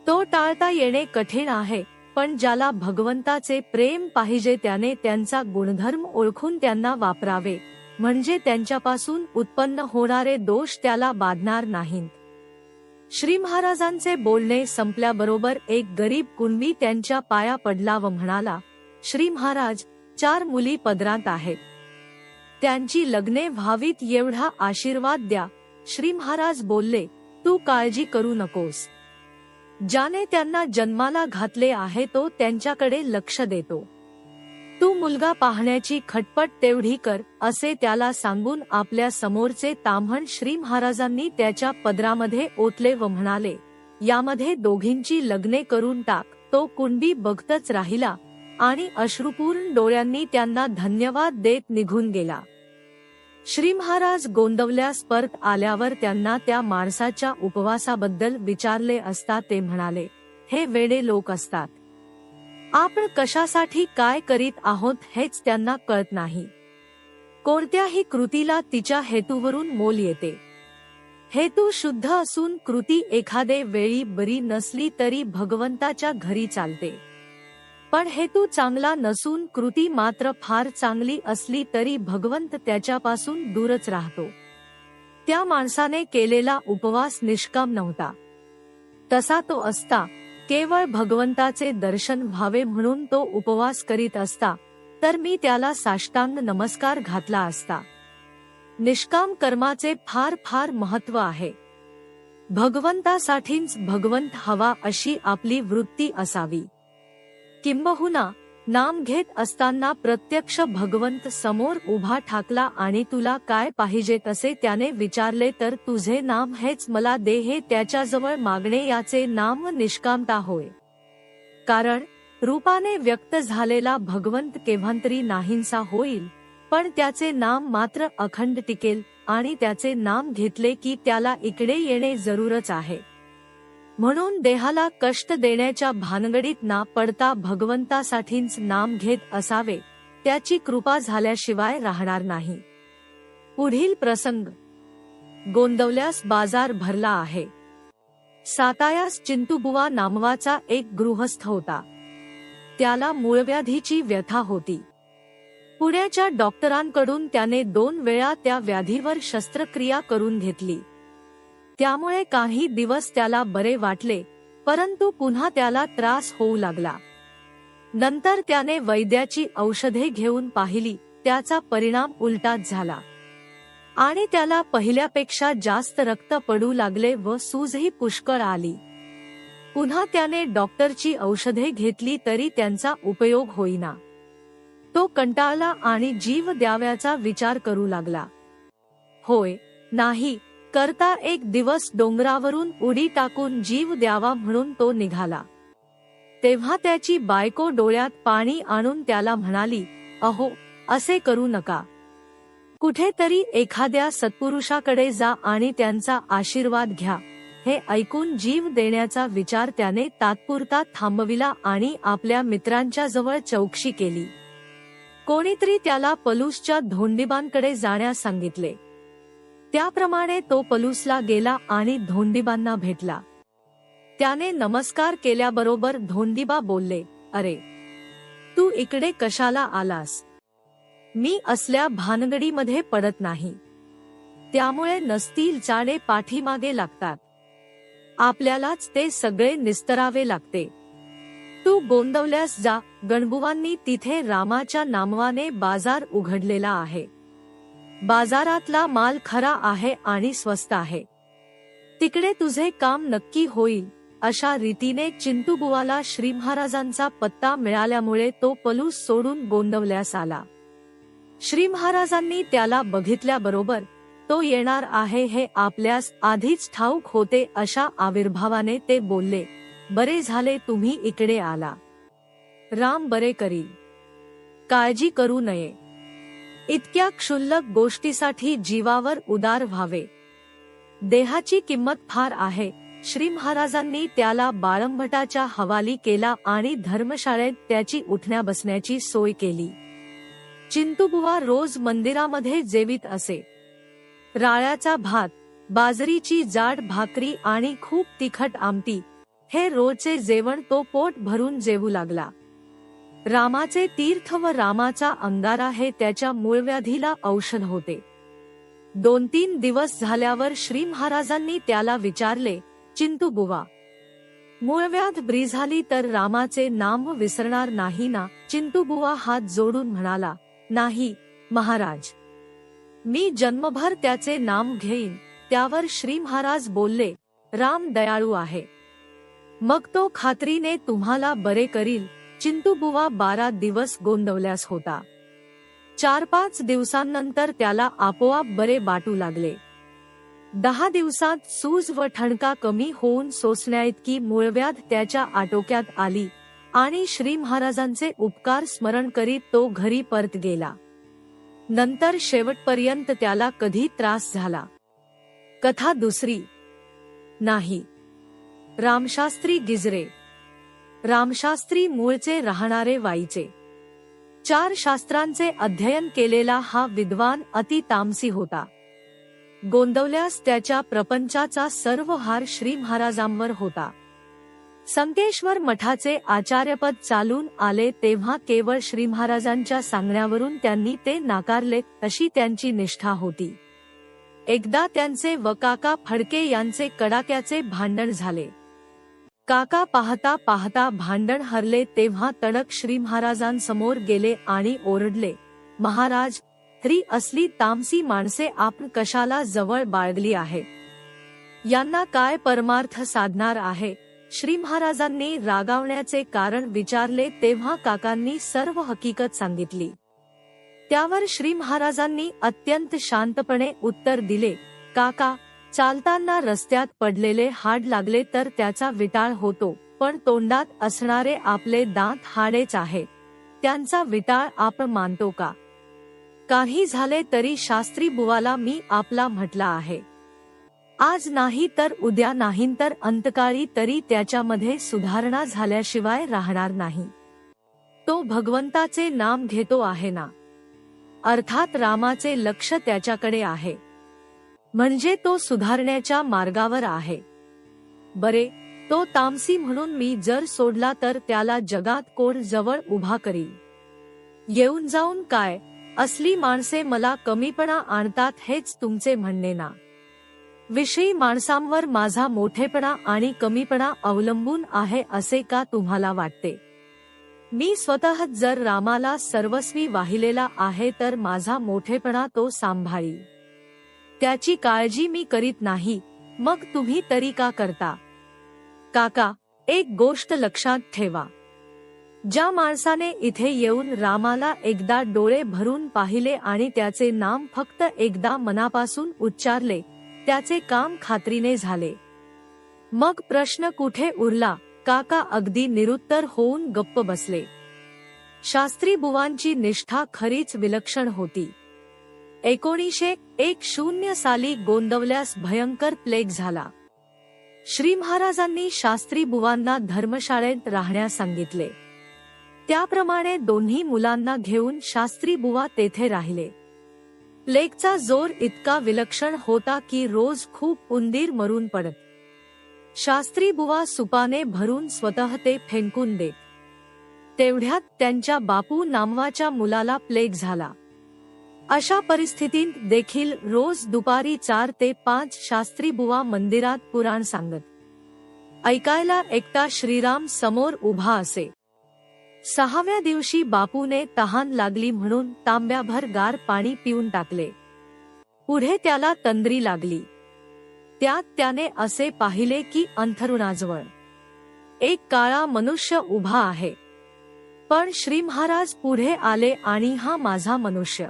तो टाळता येणे कठीण आहे, पण ज्याला भगवंताचे प्रेम पाहिजे त्याने त्यांचा गुणधर्म ओळखून त्यांना वापरावे, म्हणजे त्यांच्यापासून उत्पन्न होणारे दोष त्याला बाधणार नाहीत. श्री महाराजांचे बोलणे संपल्याबरोबर एक गरीब कुणबी त्यांच्या पाया पडला व म्हणाला, श्री महाराज, 4 मुली पदरात आहेत. त्यांची लग्ने व्हावीत एवढा आशीर्वाद द्या. श्री महाराज बोलले, तू काळजी करू नकोस. ज्याने त्यांना जन्माला घातले आहे तो त्यांच्याकडे लक्ष देतो. तू मुलगा पाहण्याची खटपट तेवढी कर, असे त्याला सांगून आपल्या समोरचे ताम्हण श्री महाराजांनी त्याच्या पदरामध्ये ओतले व म्हणाले, यामध्ये दोघींची लग्ने करून टाक. तो कुणबी बघतच राहिला आणि अश्रुपूर्ण डोळ्यांनी त्यांना धन्यवाद देत निघून गेला. श्री महाराज गोंदवल्यास परत आल्यावर त्यांना त्या माणसाच्या उपवासाबद्दल विचारले असता ते म्हणाले, हे वेडे लोक असतात. आपण कशासाठी काय करीत आहोत हेच त्यांना कळत नाही. कोणत्याही कृतीला तिच्या हेतूवरून मोल येते. हेतू शुद्ध असून कृती एखादे वेळी बरी नसली तरी भगवंताच्या घरी चालते. पण हेतू चांगला नसून कृती मात्र फार चांगली असली तरी भगवंत त्याच्यापासून दूरच राहतो. त्या माणसाने केलेला उपवास निष्काम नव्हता. तसा तो असता केवळ भगवंताचे दर्शन व्हावे म्हणून तो उपवास करीत असता, तर मी त्याला साष्टांग नमस्कार घातला असता. निष्काम कर्माचे फार फार महत्व आहे. भगवंतासाठीच भगवंत हवा अशी आपली वृत्ती असावी. किंबहुना नाम घेत असताना प्रत्यक्ष भगवंत समोर उभा ठाकला आणि तुला काय पाहिजे तसे त्याने विचारले तर तुझे नाम हेच मला दे हे त्याच्याजवळ मागणे याचे नाम निष्कामता होय. कारण रूपाने व्यक्त झालेला भगवंत केव्हांतरी नाहींसा होईल, पण त्याचे नाम मात्र अखंड टिकेल आणि त्याचे नाम घेतले की त्याला इकडे येणे जरूरच आहे. म्हणून देहाला कष्ट देण्याच्या भानगडीत ना पडता भगवंतासाठीच नाम घेत असावे, त्याची कृपा झाल्याशिवाय राहणार नाही. पुढील प्रसंग. गोंदवल्यास बाजार भरला आहे. सातायास चिंतुबुवा नामवाचा एक गृहस्थ होता. त्याला मूळव्याधीची व्यथा होती. पुण्याच्या डॉक्टरांकडून त्याने 2 वेळा त्या व्याधीवर शस्त्रक्रिया करून घेतली. त्यामुळे काही दिवस त्याला बरे वाटले, परंतु पुन्हा त्याला त्रास होऊ लागला. नंतर त्याने वैद्याची औषधे घेऊन पाहिली, त्याचा परिणाम उलटाच झाला आणि त्याला पहिल्यापेक्षा जास्त रक्त पडू लागले व सूजही पुष्कळ आली. पुन्हा त्याने डॉक्टरची औषधे घेतली तरी त्यांचा उपयोग होईना. तो कंटाळला आणि जीव द्याव्याचा विचार करू लागला. होय नाही करता एक दिवस डोंगरावरून उडी टाकून जीव द्यावा म्हणून तो निघाला. तेव्हा त्याची बायको डोळ्यात पाणी आणून त्याला म्हणाली, अहो, असे करू नका. कुठेतरी एखाद्या सत्पुरुषाकडे जा आणि त्यांचा आशीर्वाद घ्या. हे ऐकून जीव देण्याचा विचार त्याने तात्पुरता थांबविला आणि आपल्या मित्रांच्या जवळ चौकशी केली. कोणीतरी त्याला पलूसच्या धोंडीबांकडे जाण्यास सांगितले. त्याप्रमाणे तो पलूसला गेला आणि धोंडीबांना भेटला. त्याने नमस्कार केल्याबरोबर धोंडीबा बोलले, अरे, तू इकडे कशाला आलास? मी असल्या भानगडीमध्ये पडत नाही. त्यामुळे नसतील चाडे पाठीमागे लागतात. आपल्यालाच ते सगळे निस्तरावे लागते. तू गोंदवल्यास जा. गणबुवांनी तिथे रामाच्या नामवाने बाजार उघडलेला आहे. बाजारातला माल खरा आहे आणि स्वस्त आहे. तिकडे तुझे काम नक्की होईल. अशा रीतीने चिंटूबुवाला श्री महाराजांचा पत्ता मिळाल्यामुळे तो पलूस सोडून गोंदवल्यास आला. श्री महाराजांनी त्याला बघितल्याबरोबर तो येणार आहे हे आपल्यास आधीच ठाऊक होते अशा आविर्भावाने ते बोलले, बरे झाले तुम्ही इकडे आला. राम बरे करील. काळजी करू नये. इतक्या क्षुल्लक गोष्टीसाठी जीवावर उदार व्हावे. देहाची किंमत फार आहे. श्री महाराजांनी त्याला बाळंभटाच्या हवाली केला आणि धर्मशाळेत त्याची उठण्या बसण्याची सोय केली. चिंटूबुवा रोज मंदिरामध्ये जेवीत असे. राळ्याचा भात, बाजरीची जाड भाकरी आणि खूप तिखट आमटी हे रोजचे जेवण तो पोट भरून जेवू लागला. रामाचे तीर्थ व रामाचा अंगारा हे त्याच्या मूळव्याधीला औषध होते. 2-3 दिवस झाल्यावर श्री महाराजांनी त्याला विचारले, चिंटूबुवा, मूळव्याध बरी झाली तर रामाचे नाम विसरणार नाही ना? चिंटूबुवा हात जोडून म्हणाला, नाही महाराज, मी जन्मभर त्याचे नाम घेईन. त्यावर श्री महाराज बोलले, राम दयाळू आहे. मग तो खात्रीने तुम्हाला बरे करील. चिंटूबुवा 12 दिवस गोंदवल्यास होता. 4-5 दिवसांनंतर त्याला आपोआप बरे वाटू लागले. 10 दिवसात सूज व ठणका कमी होऊन सोसण्याइतकी मूळव्याध त्याच्या आटोक्यात आली आणि श्री महाराजांचे उपकार स्मरण करीत तो घरी परत गेला. नंतर शेवटपर्यंत त्याला कधी त्रास झाला. कथा दुसरी. नाही. रामशास्त्री गिजरे. रामशास्त्री मूळचे राहणारे वाईचे. 4 शास्त्रांचे अध्ययन केलेला हा विद्वान अति तामसी होता. गोंदवल्यास त्याच्या प्रपंचाचा सर्व हार श्री महाराजांवर होता. संकेश्वर मठाचे आचार्यपद चालून आले तेव्हा केवळ श्री महाराजांच्या सांगण्यावरून त्यांनी ते नाकारले, तशी त्यांची निष्ठा होती. एकदा त्यांचे व काका फडके यांचे कडाक्याचे भांडण झाले. काका पाहता पाहता भांडण हरले तेव्हा तडक श्री महाराजांसमोर गेले आणि ओरडले, महाराज, तरी असली तामसी माणसे आपण कशाला जवळ बाळगली आहे? यांना काय परमार्थ साधणार आहे? श्री महाराजांनी रागावण्याचे कारण विचारले तेव्हा काकांनी सर्व हकीकत सांगितली. त्यावर श्री महाराजांनी अत्यंत शांतपणे उत्तर दिले, काका, चालताना रस्त्यात पडलेले हाड लागले तर त्याचा विटाळ होतो, पण तोंडात असणारे आपले दात हाडेच आहे. त्यांचा विटाळ आपण मानतो का? काही झाले तरी शास्त्री बुवाला मी आपला म्हटला आहे. आज नाही तर उद्या नाही तर अंतकाळी तरी त्याच्यामध्ये सुधारणा झाल्याशिवाय राहणार नाही. तो भगवंताचे नाम घेतो आहे ना. अर्थात रामाचे लक्ष त्याच्याकडे आहे. म्हणजे तो सुधारण्याच्या मार्गावर आहे. बरे, तो तामसी म्हणून मी जर सोडला तर त्याला जगात कोण जवळ उभा करील? येऊन जाऊन काय, असली माणसे मला कमीपणा आणतात हेच तुमचे म्हणणे ना? विषयी माणसांवर माझा मोठेपणा आणि कमीपणा अवलंबून आहे असे का तुम्हाला वाटते? मी स्वतः जर रामाला सर्वस्वी वाहिलेला आहे तर माझा मोठेपणा तो सांभाळील. त्याची काळजी मी करीत नाही, मग तुम्ही तरी का करता? काका, एक गोष्ट लक्षात ठेवा. ज्या माणसाने इथे येऊन रामाला एकदा डोळे भरून पाहिले आणि त्याचे नाम फक्त एकदा मनापासून उच्चारले, त्याचे काम खात्रीने झाले. मग प्रश्न कुठे उरला? काका अगदी निरुत्तर होऊन गप्प बसले. शास्त्री बुवांची निष्ठा खरीच विलक्षण होती. 1910 साली गोंदवल्यास भयंकर प्लेग झाला. श्री महाराजांनी शास्त्री बुवांना धर्मशाळेत राहण्यास सांगितले. त्याप्रमाणे दोन्ही मुलांना घेऊन शास्त्री बुवा तेथे राहिले. प्लेगचा जोर इतका विलक्षण होता की रोज खूप उंदीर मरून पडत. शास्त्री बुवा सुपाने भरून स्वतः ते फेकून देत. तेवढ्यात त्यांच्या बापू नामवाच्या मुलाला प्लेग झाला. अशा परिस्थितीत देखील रोज दुपारी 4 ते 5 शास्त्री बुवा मंदिरात पुराण सांगत. ऐकायला एकटा श्रीराम समोर उभा असे. 6व्या दिवशी बापूने तहान लागली म्हणून तांब्याभर गार पाणी पिऊन टाकले. पुढे त्याला तंद्री लागली. त्यात त्याने असे पाहिले की अंथरुणाजवळ एक काळा मनुष्य उभा आहे. पण श्री महाराज पुढे आले आणि हा माझा मनुष्य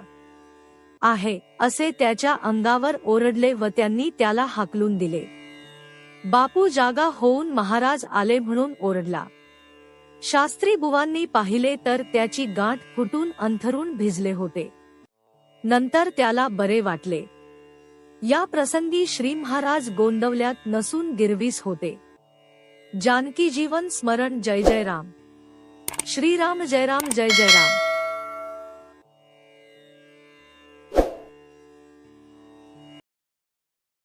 आहे असे त्याच्या अंगावर ओरडले व त्यांनी त्याला हाकलून दिले. बापू जागा होऊन महाराज आले म्हणून ओरडला. शास्त्री बुवांनी पाहिले तर त्याची गाठ फुटून अंथरूण भिजले होते. नंतर त्याला बरे वाटले. या प्रसंगी श्री महाराज गोंदवल्यात नसून गिरवीस होते. जानकी जीवन स्मरण. जय जय राम. श्रीराम जय राम जय जय राम.